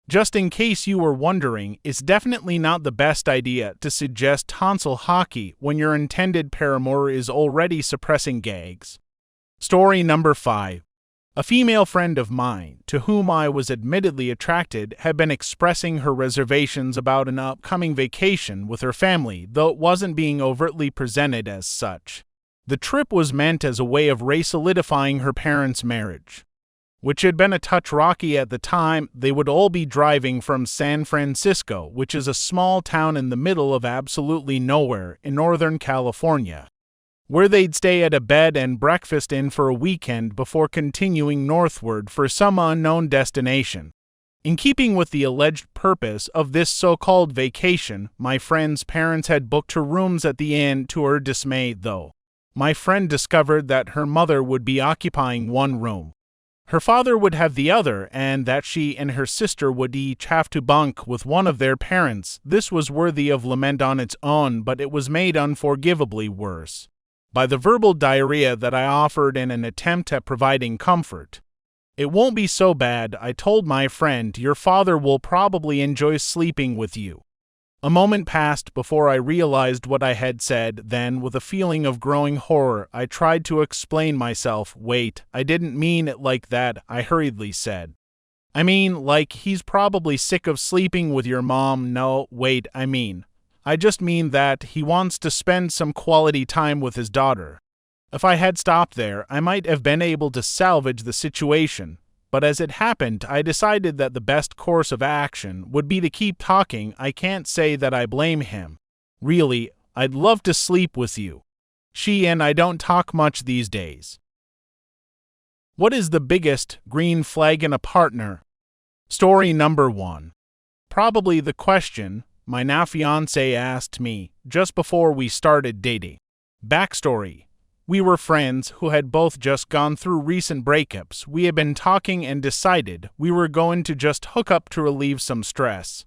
Just in case you were wondering, it's definitely not the best idea to suggest tonsil hockey when your intended paramour is already suppressing gags. Story number 5. A female friend of mine, to whom I was admittedly attracted, had been expressing her reservations about an upcoming vacation with her family, though it wasn't being overtly presented as such. The trip was meant as a way of re-solidifying her parents' marriage, which had been a touch rocky at the time. They would all be driving from San Francisco, which is a small town in the middle of absolutely nowhere in Northern California, where they'd stay at a bed and breakfast inn for a weekend before continuing northward for some unknown destination. In keeping with the alleged purpose of this so-called vacation, my friend's parents had booked her rooms at the inn. To her dismay, though, my friend discovered that her mother would be occupying one room, her father would have the other, and that she and her sister would each have to bunk with one of their parents. This was worthy of lament on its own, but it was made unforgivably worse by the verbal diarrhea that I offered in an attempt at providing comfort. "It won't be so bad," I told my friend. "Your father will probably enjoy sleeping with you." A moment passed before I realized what I had said. Then, with a feeling of growing horror, I tried to explain myself. "Wait, I didn't mean it like that," I hurriedly said. "I mean, like, he's probably sick of sleeping with your mom." "No, wait, I just mean that he wants to spend some quality time with his daughter." If I had stopped there, I might have been able to salvage the situation, but as it happened, I decided that the best course of action would be to keep talking. "I can't say that I blame him. Really, I'd love to sleep with you. She and I don't talk much these days." What is the biggest green flag in a partner? Story number 1. Probably the question my now fiancé asked me just before we started dating. Backstory: we were friends who had both just gone through recent breakups. We had been talking and decided we were going to just hook up to relieve some stress.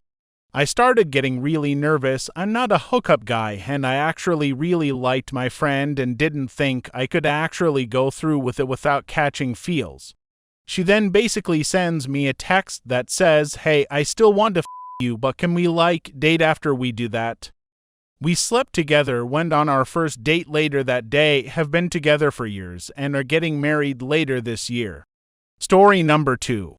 I started getting really nervous. I'm not a hookup guy, and I actually really liked my friend and didn't think I could actually go through with it without catching feels. She then basically sends me a text that says, "Hey, I still want to you, but can we date after we do that?" We slept together, went on our first date later that day, have been together for years, and are getting married later this year. Story number 2.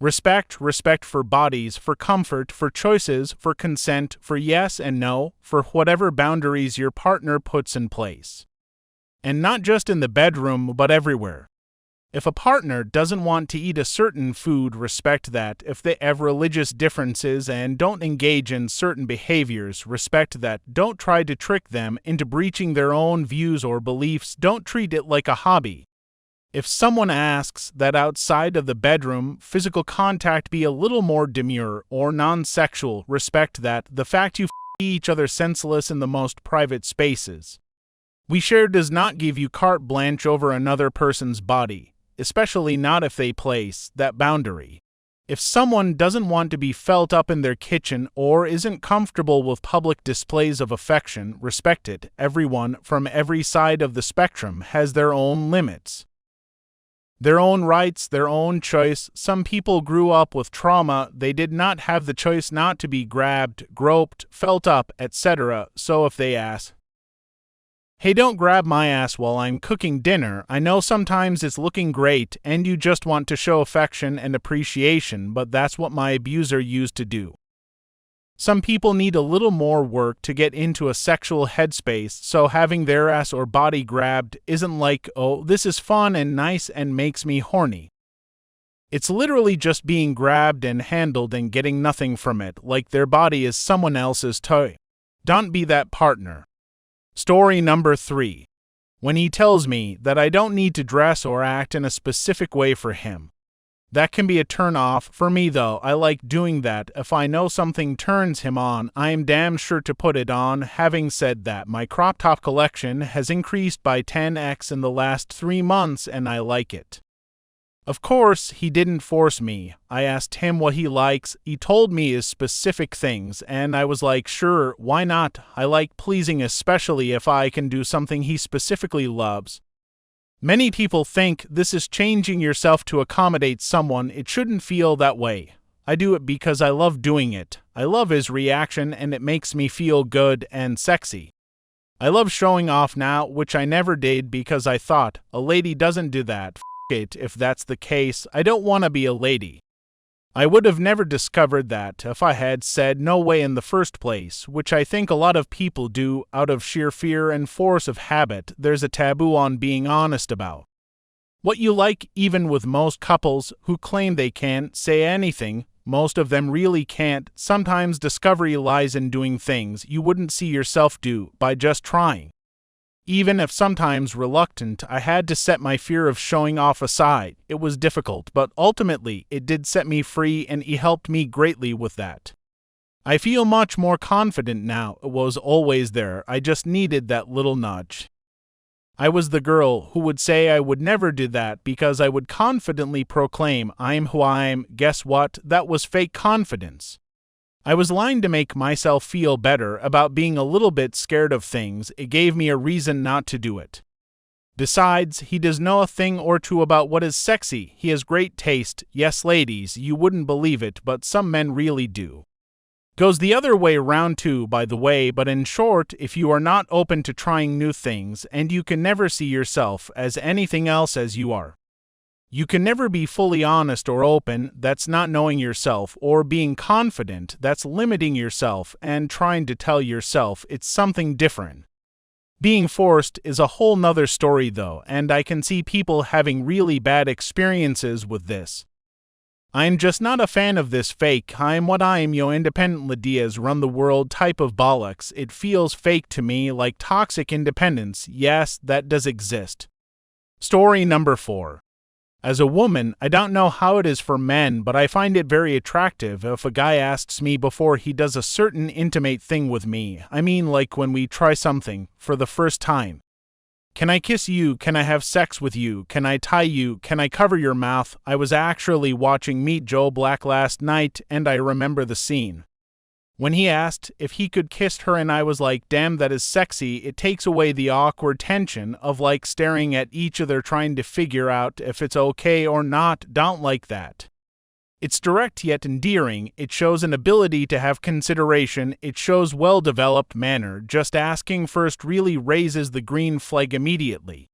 Respect for bodies, for comfort, for choices, for consent, for yes and no, for whatever boundaries your partner puts in place. And not just in the bedroom, but everywhere. If a partner doesn't want to eat a certain food, respect that. If they have religious differences and don't engage in certain behaviors, respect that. Don't try to trick them into breaching their own views or beliefs. Don't treat it like a hobby. If someone asks that outside of the bedroom, physical contact be a little more demure or non-sexual, respect that. The fact you each other senseless in the most private spaces we share does not give you carte blanche over another person's body, especially not if they place that boundary. If someone doesn't want to be felt up in their kitchen or isn't comfortable with public displays of affection, respect it. Everyone from every side of the spectrum has their own limits, their own rights, their own choice. Some people grew up with trauma. They did not have the choice not to be grabbed, groped, felt up, etc. So if they ask, "Hey, don't grab my ass while I'm cooking dinner," I know sometimes it's looking great and you just want to show affection and appreciation, but that's what my abuser used to do. Some people need a little more work to get into a sexual headspace, so having their ass or body grabbed isn't like, "Oh, this is fun and nice and makes me horny." It's literally just being grabbed and handled and getting nothing from it, like their body is someone else's toy. Don't be that partner. Story number 3. When he tells me that I don't need to dress or act in a specific way for him. That can be a turn off. For me though, I like doing that. If I know something turns him on, I am damn sure to put it on. Having said that, my crop top collection has increased by 10x in the last 3 months and I like it. Of course, he didn't force me. I asked him what he likes, he told me his specific things, and I was like, sure, why not? I like pleasing, especially if I can do something he specifically loves. Many people think this is changing yourself to accommodate someone. It shouldn't feel that way. I do it because I love doing it. I love his reaction and it makes me feel good and sexy. I love showing off now, which I never did because I thought, a lady doesn't do that. It, if that's the case, I don't want to be a lady. I would have never discovered that if I had said no way in the first place, which I think a lot of people do out of sheer fear and force of habit. There's a taboo on being honest about what you like, even with most couples who claim they can't say anything. Most of them really can't. Sometimes discovery lies in doing things you wouldn't see yourself do by just trying. Even if sometimes reluctant, I had to set my fear of showing off aside. It was difficult, but ultimately it did set me free and it helped me greatly with that. I feel much more confident now. It was always there. I just needed that little nudge. I was the girl who would say I would never do that because I would confidently proclaim I'm who I am. Guess what? That was fake confidence. I was lying to make myself feel better about being a little bit scared of things. It gave me a reason not to do it. Besides, he does know a thing or two about what is sexy. He has great taste. Yes, ladies, you wouldn't believe it, but some men really do. Goes the other way around too, by the way, but in short, if you are not open to trying new things, and you can never see yourself as anything else as you are. You can never be fully honest or open. That's not knowing yourself, or being confident. That's limiting yourself and trying to tell yourself it's something different. Being forced is a whole nother story though, and I can see people having really bad experiences with this. I'm just not a fan of this fake I'm what I am independent ideas run the world type of bollocks. It feels fake to me, like toxic independence. Yes, that does exist. Story number 4. As a woman, I don't know how it is for men, but I find it very attractive if a guy asks me before he does a certain intimate thing with me. I mean, like when we try something for the first time. Can I kiss you? Can I have sex with you? Can I tie you? Can I cover your mouth? I was actually watching Meet Joe Black last night, and I remember the scene. When he asked if he could kiss her and I was like, damn, that is sexy. It takes away the awkward tension of like staring at each other trying to figure out if it's okay or not. Don't like that. It's direct yet endearing. It shows an ability to have consideration. It shows well-developed manner. Just asking first really raises the green flag immediately.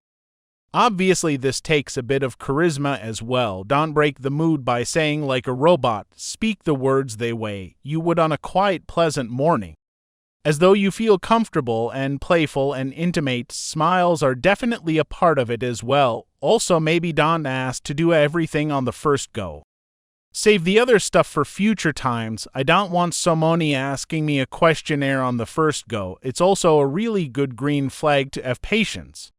Obviously, this takes a bit of charisma as well. Don't break the mood by saying like a robot, speak the words they way you would on a quiet, pleasant morning. As though you feel comfortable and playful and intimate. Smiles are definitely a part of it as well. Also, maybe don't ask to do everything on the first go. Save the other stuff for future times. I don't want someone asking me a questionnaire on the first go. It's also a really good green flag to have patience.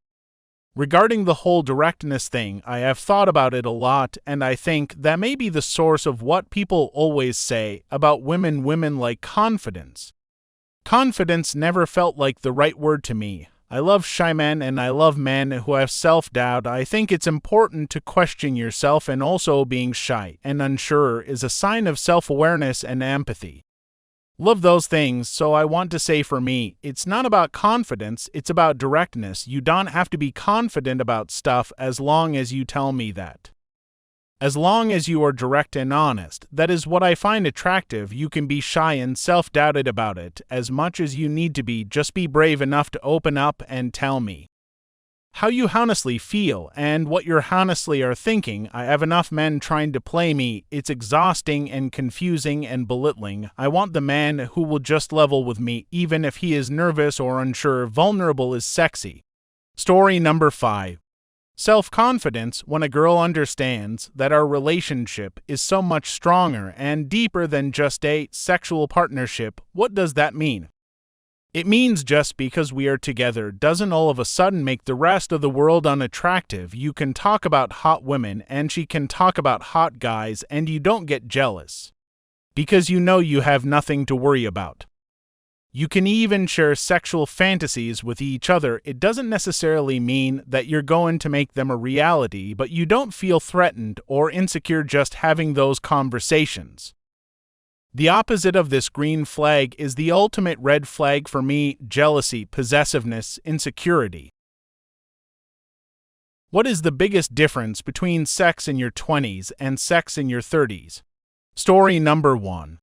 Regarding the whole directness thing, I have thought about it a lot, and I think that may be the source of what people always say about women like confidence. Confidence never felt like the right word to me. I love shy men and I love men who have self-doubt. I think it's important to question yourself, and also being shy and unsure is a sign of self-awareness and empathy. Love those things, so I want to say for me, it's not about confidence, it's about directness. You don't have to be confident about stuff as long as you tell me that. As long as you are direct and honest, that is what I find attractive. You can be shy and self-doubted about it as much as you need to be. Just be brave enough to open up and tell me how you honestly feel and what you honestly are thinking. I have enough men trying to play me. It's exhausting and confusing and belittling. I want the man who will just level with me even if he is nervous or unsure. Vulnerable is sexy. Story number 5. Self-confidence. When a girl understands that our relationship is so much stronger and deeper than just a sexual partnership. What does that mean? It means just because we are together doesn't all of a sudden make the rest of the world unattractive. You can talk about hot women and she can talk about hot guys and you don't get jealous because you know you have nothing to worry about. You can even share sexual fantasies with each other. It doesn't necessarily mean that you're going to make them a reality, but you don't feel threatened or insecure just having those conversations. The opposite of this green flag is the ultimate red flag for me: jealousy, possessiveness, insecurity. What is the biggest difference between sex in your 20s and sex in your 30s? Story number 1.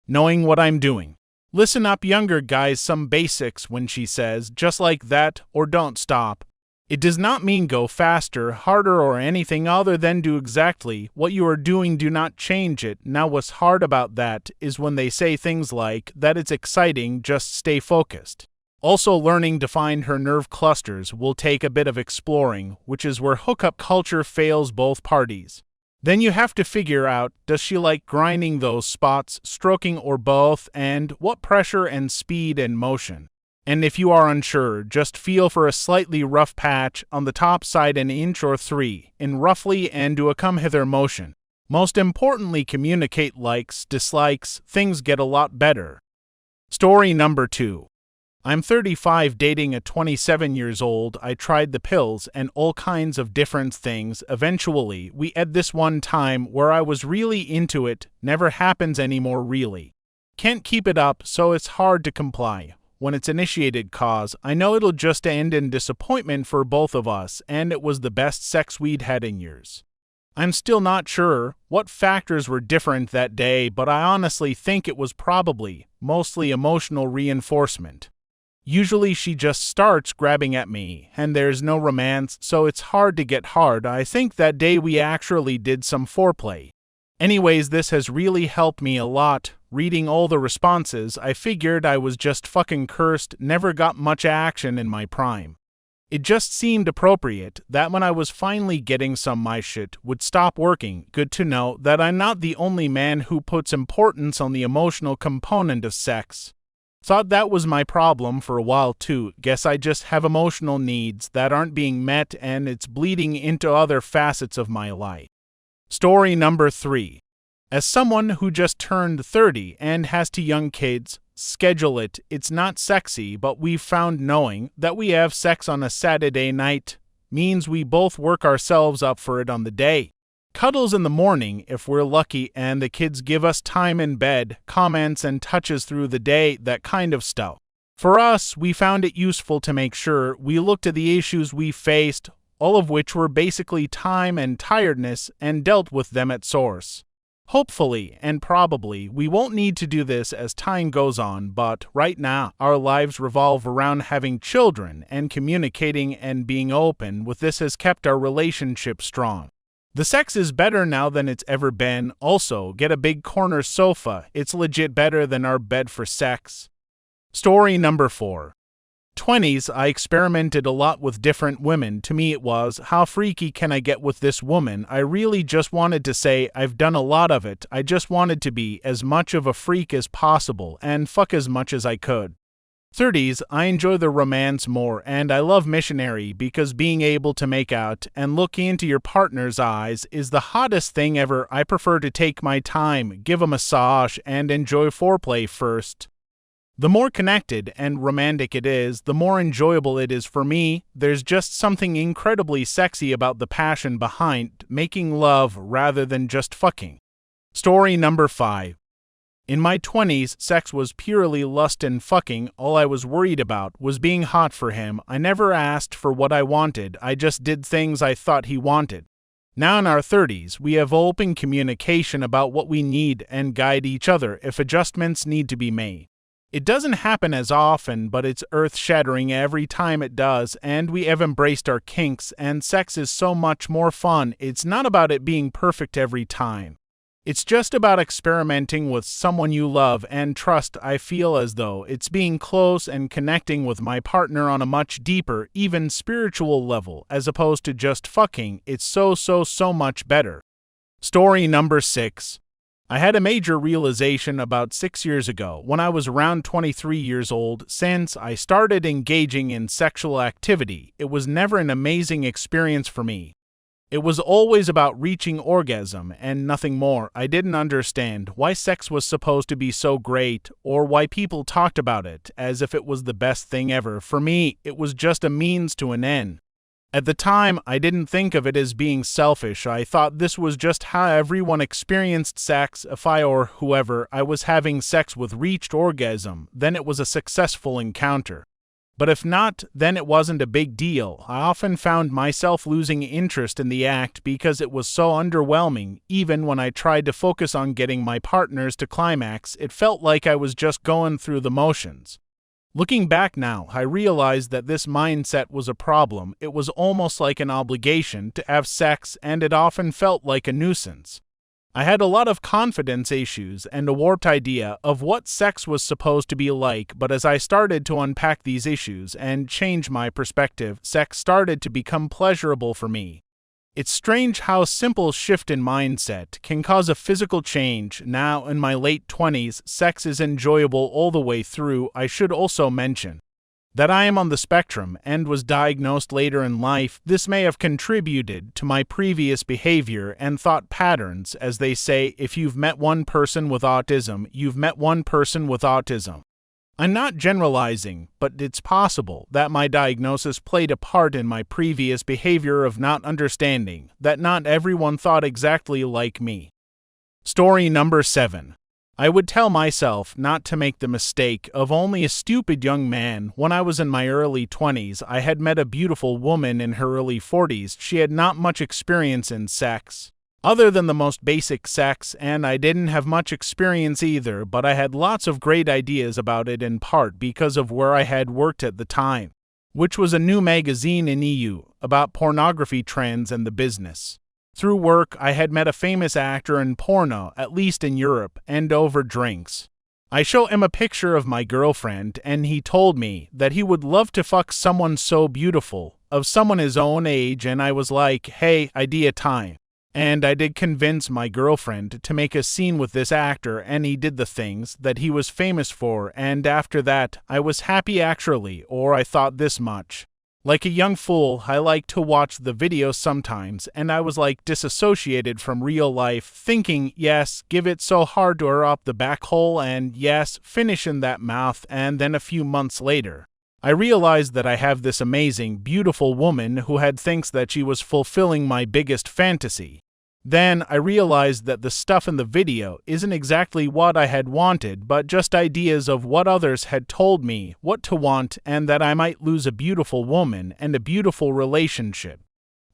Knowing what I'm doing. Listen up, younger guys, some basics when she says just like that or don't stop. It does not mean go faster, harder, or anything other than do exactly what you are doing. Do not change it. Now, what's hard about that is when they say things like that it's exciting, just stay focused. Also, learning to find her nerve clusters will take a bit of exploring, which is where hookup culture fails both parties. Then you have to figure out, does she like grinding those spots, stroking, or both, and what pressure and speed and motion. And if you are unsure, just feel for a slightly rough patch on the top side, an inch or 3 in roughly, and do a come hither motion. Most importantly, communicate likes, dislikes. Things get a lot better. Story number 2. I'm 35, dating a 27 years old. I tried the pills and all kinds of different things. Eventually, we had this one time where I was really into it. Never happens anymore, really. Can't keep it up, so it's hard to comply. When it's initiated, cause I know it'll just end in disappointment for both of us, and it was the best sex we'd had in years. I'm still not sure what factors were different that day, but I honestly think it was probably mostly emotional reinforcement. Usually she just starts grabbing at me, and there's no romance, so it's hard to get hard. I think that day we actually did some foreplay. Anyways, this has really helped me a lot. Reading all the responses, I figured I was just fucking cursed, never got much action in my prime. It just seemed appropriate that when I was finally getting some, my shit would stop working. Good to know that I'm not the only man who puts importance on the emotional component of sex. Thought that was my problem for a while too. Guess I just have emotional needs that aren't being met, and it's bleeding into other facets of my life. Story number 3. As someone who just turned 30 and has 2 young kids, schedule it. It's not sexy, but we've found knowing that we have sex on a Saturday night means we both work ourselves up for it on the day. Cuddles in the morning if we're lucky, and the kids give us time in bed, comments and touches through the day, that kind of stuff. For us, we found it useful to make sure we looked at the issues we faced, all of which were basically time and tiredness, and dealt with them at source. Hopefully, and probably, we won't need to do this as time goes on, but right now, our lives revolve around having children, and communicating and being open with this has kept our relationship strong. The sex is better now than it's ever been. Also, get a big corner sofa. It's legit better than our bed for sex. Story number 4. 20s, I experimented a lot with different women. To me it was, how freaky can I get with this woman? I really just wanted to say I've done a lot of it. I just wanted to be as much of a freak as possible and fuck as much as I could. 30s, I enjoy the romance more, and I love missionary because being able to make out and look into your partner's eyes is the hottest thing ever. I prefer to take my time, give a massage, and enjoy foreplay first. The more connected and romantic it is, the more enjoyable it is for me. There's just something incredibly sexy about the passion behind making love rather than just fucking. Story number 5. In my 20s, sex was purely lust and fucking. All I was worried about was being hot for him. I never asked for what I wanted. I just did things I thought he wanted. Now in our 30s, we have open communication about what we need and guide each other if adjustments need to be made. It doesn't happen as often, but it's earth-shattering every time it does, and we have embraced our kinks, and sex is so much more fun. It's not about it being perfect every time. It's just about experimenting with someone you love and trust. I feel as though it's being close and connecting with my partner on a much deeper, even spiritual level, as opposed to just fucking. It's so much better. Story number 6. I had a major realization about 6 years ago when I was around 23 years old. Since I started engaging in sexual activity, it was never an amazing experience for me. It was always about reaching orgasm and nothing more. I didn't understand why sex was supposed to be so great or why people talked about it as if it was the best thing ever. For me, it was just a means to an end. At the time, I didn't think of it as being selfish. I thought this was just how everyone experienced sex. If I or whoever I was having sex with reached orgasm, then it was a successful encounter. But if not, then it wasn't a big deal. I often found myself losing interest in the act because it was so underwhelming. Even when I tried to focus on getting my partners to climax, it felt like I was just going through the motions. Looking back now, I realized that this mindset was a problem. It was almost like an obligation to have sex, and it often felt like a nuisance. I had a lot of confidence issues and a warped idea of what sex was supposed to be like, but as I started to unpack these issues and change my perspective, sex started to become pleasurable for me. It's strange how a simple shift in mindset can cause a physical change. Now, in my late 20s, sex is enjoyable all the way through. I should also mention that I am on the spectrum and was diagnosed later in life. This may have contributed to my previous behavior and thought patterns. As they say, if you've met one person with autism, you've met one person with autism. I'm not generalizing, but it's possible that my diagnosis played a part in my previous behavior of not understanding that not everyone thought exactly like me. Story number 7. I would tell myself not to make the mistake of only a stupid young man. When I was in my early 20s, I had met a beautiful woman in her early 40s. She had not much experience in sex, other than the most basic sex, and I didn't have much experience either, but I had lots of great ideas about it, in part because of where I had worked at the time, which was a new magazine in EU about pornography trends and the business. Through work, I had met a famous actor in porno, at least in Europe, and over drinks. I show him a picture of my girlfriend, and he told me that he would love to fuck someone so beautiful, of someone his own age, and I was like, hey, idea time. And I did convince my girlfriend to make a scene with this actor, and he did the things that he was famous for, and after that, I was happy actually, or I thought this much. Like a young fool, I like to watch the videos sometimes, and I was like disassociated from real life, thinking, yes, give it so hard to her up the back hole, and yes, finish in that mouth, and then a few months later, I realized that I have this amazing, beautiful woman who had thinks that she was fulfilling my biggest fantasy. Then I realized that the stuff in the video isn't exactly what I had wanted, but just ideas of what others had told me what to want, and that I might lose a beautiful woman and a beautiful relationship.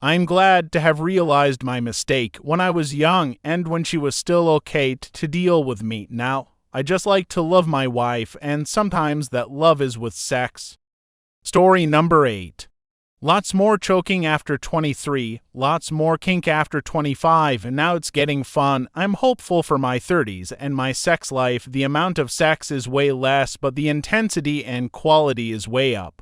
I'm glad to have realized my mistake when I was young and when she was still okay to deal with me. Now, I just like to love my wife, and sometimes that love is with sex. Story number 8. Lots more choking after 23, lots more kink after 25, and now it's getting fun. I'm hopeful for my 30s and my sex life. The amount of sex is way less, but the intensity and quality is way up.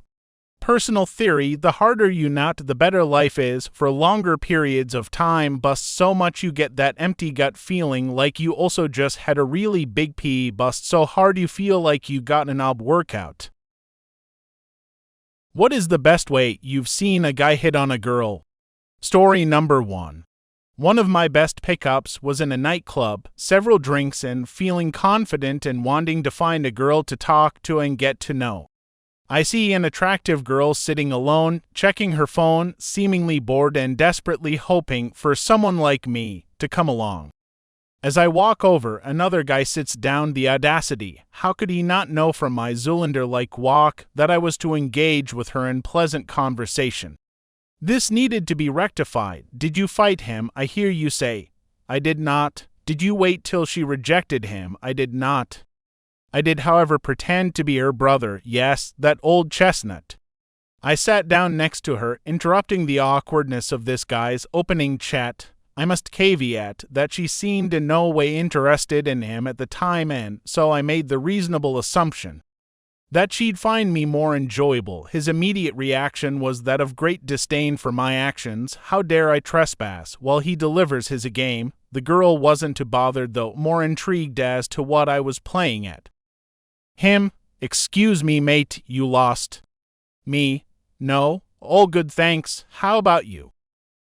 Personal theory, the harder you nut, the better life is. For longer periods of time, bust so much you get that empty gut feeling like you also just had a really big pee. Bust so hard you feel like you got an ab workout. What is the best way you've seen a guy hit on a girl? Story number 1. One of my best pickups was in a nightclub, several drinks and feeling confident and wanting to find a girl to talk to and get to know. I see an attractive girl sitting alone, checking her phone, seemingly bored and desperately hoping for someone like me to come along. As I walk over, another guy sits down. The audacity. How could he not know from my Zoolander-like walk that I was to engage with her in pleasant conversation? This needed to be rectified. Did you fight him? I hear you say. I did not. Did you wait till she rejected him? I did not. I did, however, pretend to be her brother. Yes, that old chestnut. I sat down next to her, interrupting the awkwardness of this guy's opening chat. I must caveat that she seemed in no way interested in him at the time, and so I made the reasonable assumption that she'd find me more enjoyable. His immediate reaction was that of great disdain for my actions. How dare I trespass while he delivers his game? The girl wasn't too bothered, though, more intrigued as to what I was playing at. Him. Excuse me, mate, you lost. Me. No. All good, thanks. How about you?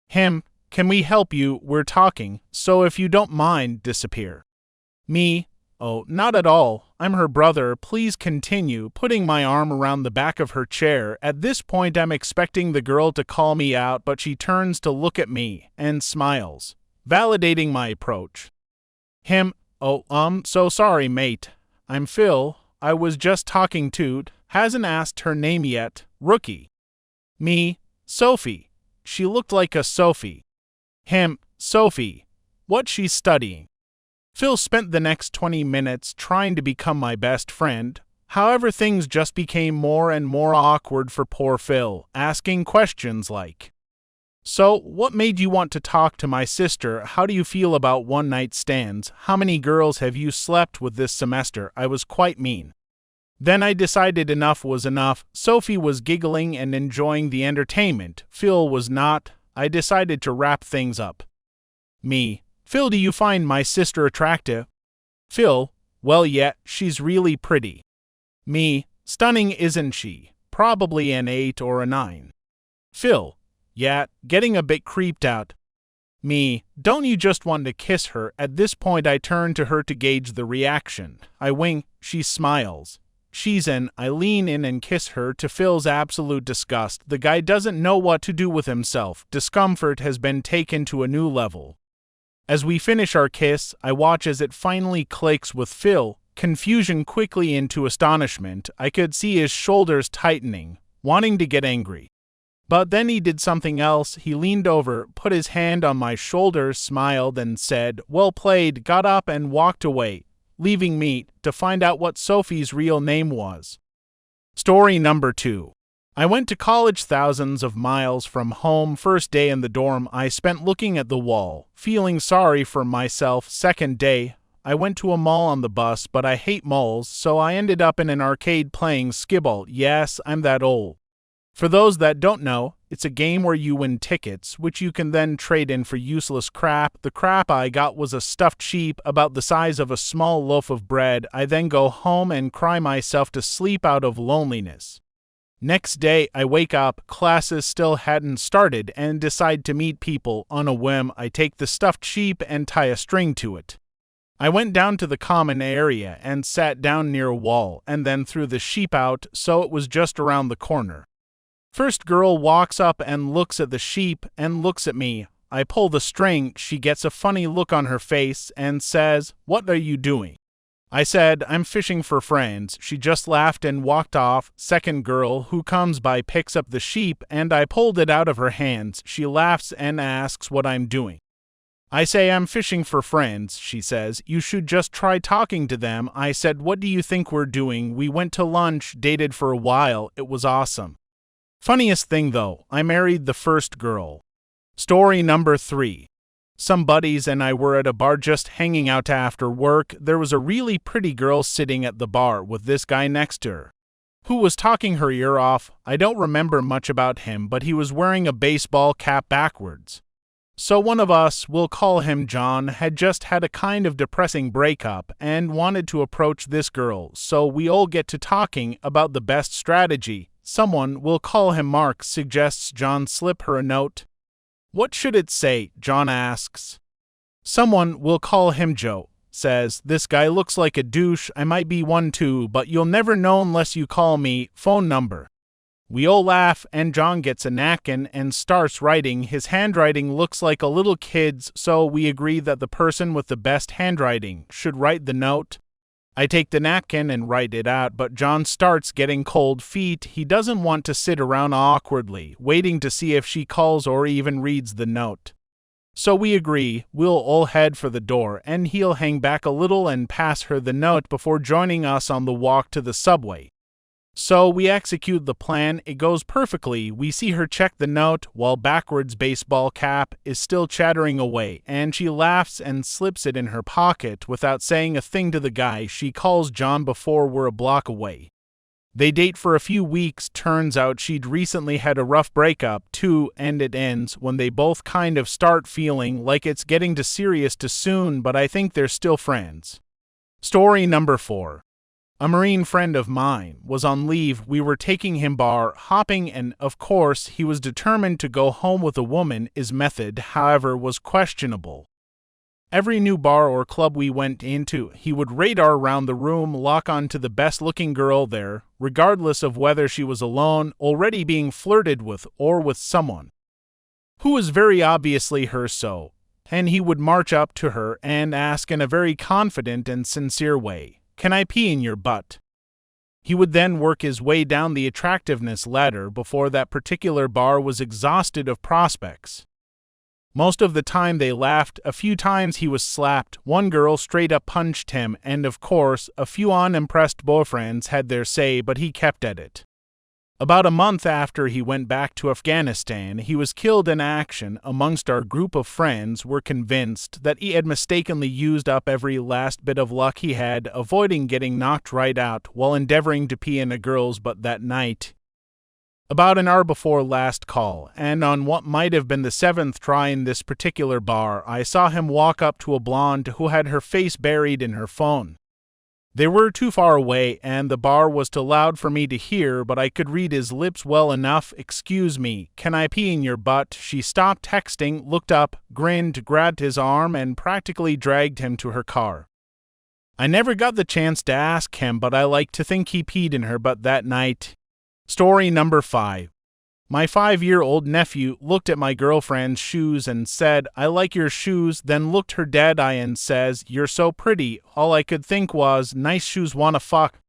Him. can we help you? We're talking, so if you don't mind, disappear. Me, oh, not at all. I'm her brother. Please continue, putting my arm around the back of her chair. At this point, I'm expecting the girl to call me out, but she turns to look at me and smiles, validating my approach. Him, oh, so sorry, mate. I'm Phil. I was just talking to, hasn't asked her name yet, rookie. Me, Sophie. She looked like a Sophie. Him, Sophie. What she's studying. Phil spent the next 20 minutes trying to become my best friend. However, things just became more and more awkward for poor Phil, asking questions like, "So, what made you want to talk to my sister? How do you feel about one-night stands? How many girls have you slept with this semester?" I was quite mean. Then I decided enough was enough. Sophie was giggling and enjoying the entertainment. Phil was not. I decided to wrap things up. Me, Phil, do you find my sister attractive? Phil, well, yeah, she's really pretty. Me, stunning, isn't she? Probably an 8 or a 9. Phil, yeah, getting a bit creeped out. Me, don't you just want to kiss her? At this point I turn to her to gauge the reaction. I wink, she smiles. She's in. I lean in and kiss her, to Phil's absolute disgust. The guy doesn't know what to do with himself. Discomfort has been taken to a new level. As we finish our kiss, I watch as it finally clicks with Phil, confusion quickly into astonishment. I could see his shoulders tightening, wanting to get angry. But then he did something else. He leaned over, put his hand on my shoulder, smiled, and said, "Well played," got up and walked away, leaving me to find out what Sophie's real name was. Story number 2. I went to college thousands of miles from home. First day in the dorm, I spent looking at the wall, feeling sorry for myself. Second day, I went to a mall on the bus, but I hate malls, so I ended up in an arcade playing skibble. Yes, I'm that old. For those that don't know, it's a game where you win tickets, which you can then trade in for useless crap. The crap I got was a stuffed sheep about the size of a small loaf of bread. I then go home and cry myself to sleep out of loneliness. Next day, I wake up, classes still hadn't started, and decide to meet people. On a whim, I take the stuffed sheep and tie a string to it. I went down to the common area and sat down near a wall, and then threw the sheep out, so it was just around the corner. First girl walks up and looks at the sheep and looks at me. I pull the string. She gets a funny look on her face and says, "What are you doing?" I said, "I'm fishing for friends." She just laughed and walked off. Second girl who comes by picks up the sheep and I pulled it out of her hands. She laughs and asks what I'm doing. I say, "I'm fishing for friends." She says, "You should just try talking to them." I said, "What do you think we're doing?" We went to lunch, dated for a while. It was awesome. Funniest thing though, I married the first girl. Story number 3. Some buddies and I were at a bar just hanging out after work. There was a really pretty girl sitting at the bar with this guy next to her, who was talking her ear off. I don't remember much about him, but he was wearing a baseball cap backwards. So one of us, we'll call him John, had just had a kind of depressing breakup and wanted to approach this girl, so we all get to talking about the best strategy. Someone, we'll call him Mark, suggests John slip her a note. "What should it say?" John asks. Someone, we'll call him Joe, says, "This guy looks like a douche. I might be one too, but you'll never know unless you call me. Phone number." We all laugh and John gets a napkin and starts writing. His handwriting looks like a little kid's, so we agree that the person with the best handwriting should write the note. I take the napkin and write it out, but John starts getting cold feet. He doesn't want to sit around awkwardly, waiting to see if she calls or even reads the note. So we agree, we'll all head for the door, and he'll hang back a little and pass her the note before joining us on the walk to the subway. So we execute the plan. It goes perfectly. We see her check the note while backwards baseball cap is still chattering away, and she laughs and slips it in her pocket without saying a thing to the guy. She calls John before we're a block away. They date for a few weeks. Turns out she'd recently had a rough breakup too, and it ends when they both kind of start feeling like it's getting too serious too soon, but I think they're still friends. Story number 4. A Marine friend of mine was on leave. We were taking him bar hopping, and of course he was determined to go home with a woman. His method, however, was questionable. Every new bar or club we went into, he would radar around the room, lock on to the best-looking girl there, regardless of whether she was alone, already being flirted with, or with someone who was very obviously her so, and he would march up to her and ask in a very confident and sincere way, "Can I pee in your butt?" He would then work his way down the attractiveness ladder before that particular bar was exhausted of prospects. Most of the time they laughed, a few times he was slapped, one girl straight up punched him, and of course, a few unimpressed boyfriends had their say, but he kept at it. About a month after he went back to Afghanistan, he was killed in action. Amongst our group of friends were convinced that he had mistakenly used up every last bit of luck he had, avoiding getting knocked right out while endeavoring to pee in a girl's butt that night. About an hour before last call, and on what might have been the 7th try in this particular bar, I saw him walk up to a blonde who had her face buried in her phone. They were too far away, and the bar was too loud for me to hear, but I could read his lips well enough. "Excuse me, can I pee in your butt?" She stopped texting, looked up, grinned, grabbed his arm, and practically dragged him to her car. I never got the chance to ask him, but I like to think he peed in her butt that night. Story number 5. My 5-year-old nephew looked at my girlfriend's shoes and said, "I like your shoes," then looked her dead eye and says, "You're so pretty." All I could think was, nice shoes, wanna fuck.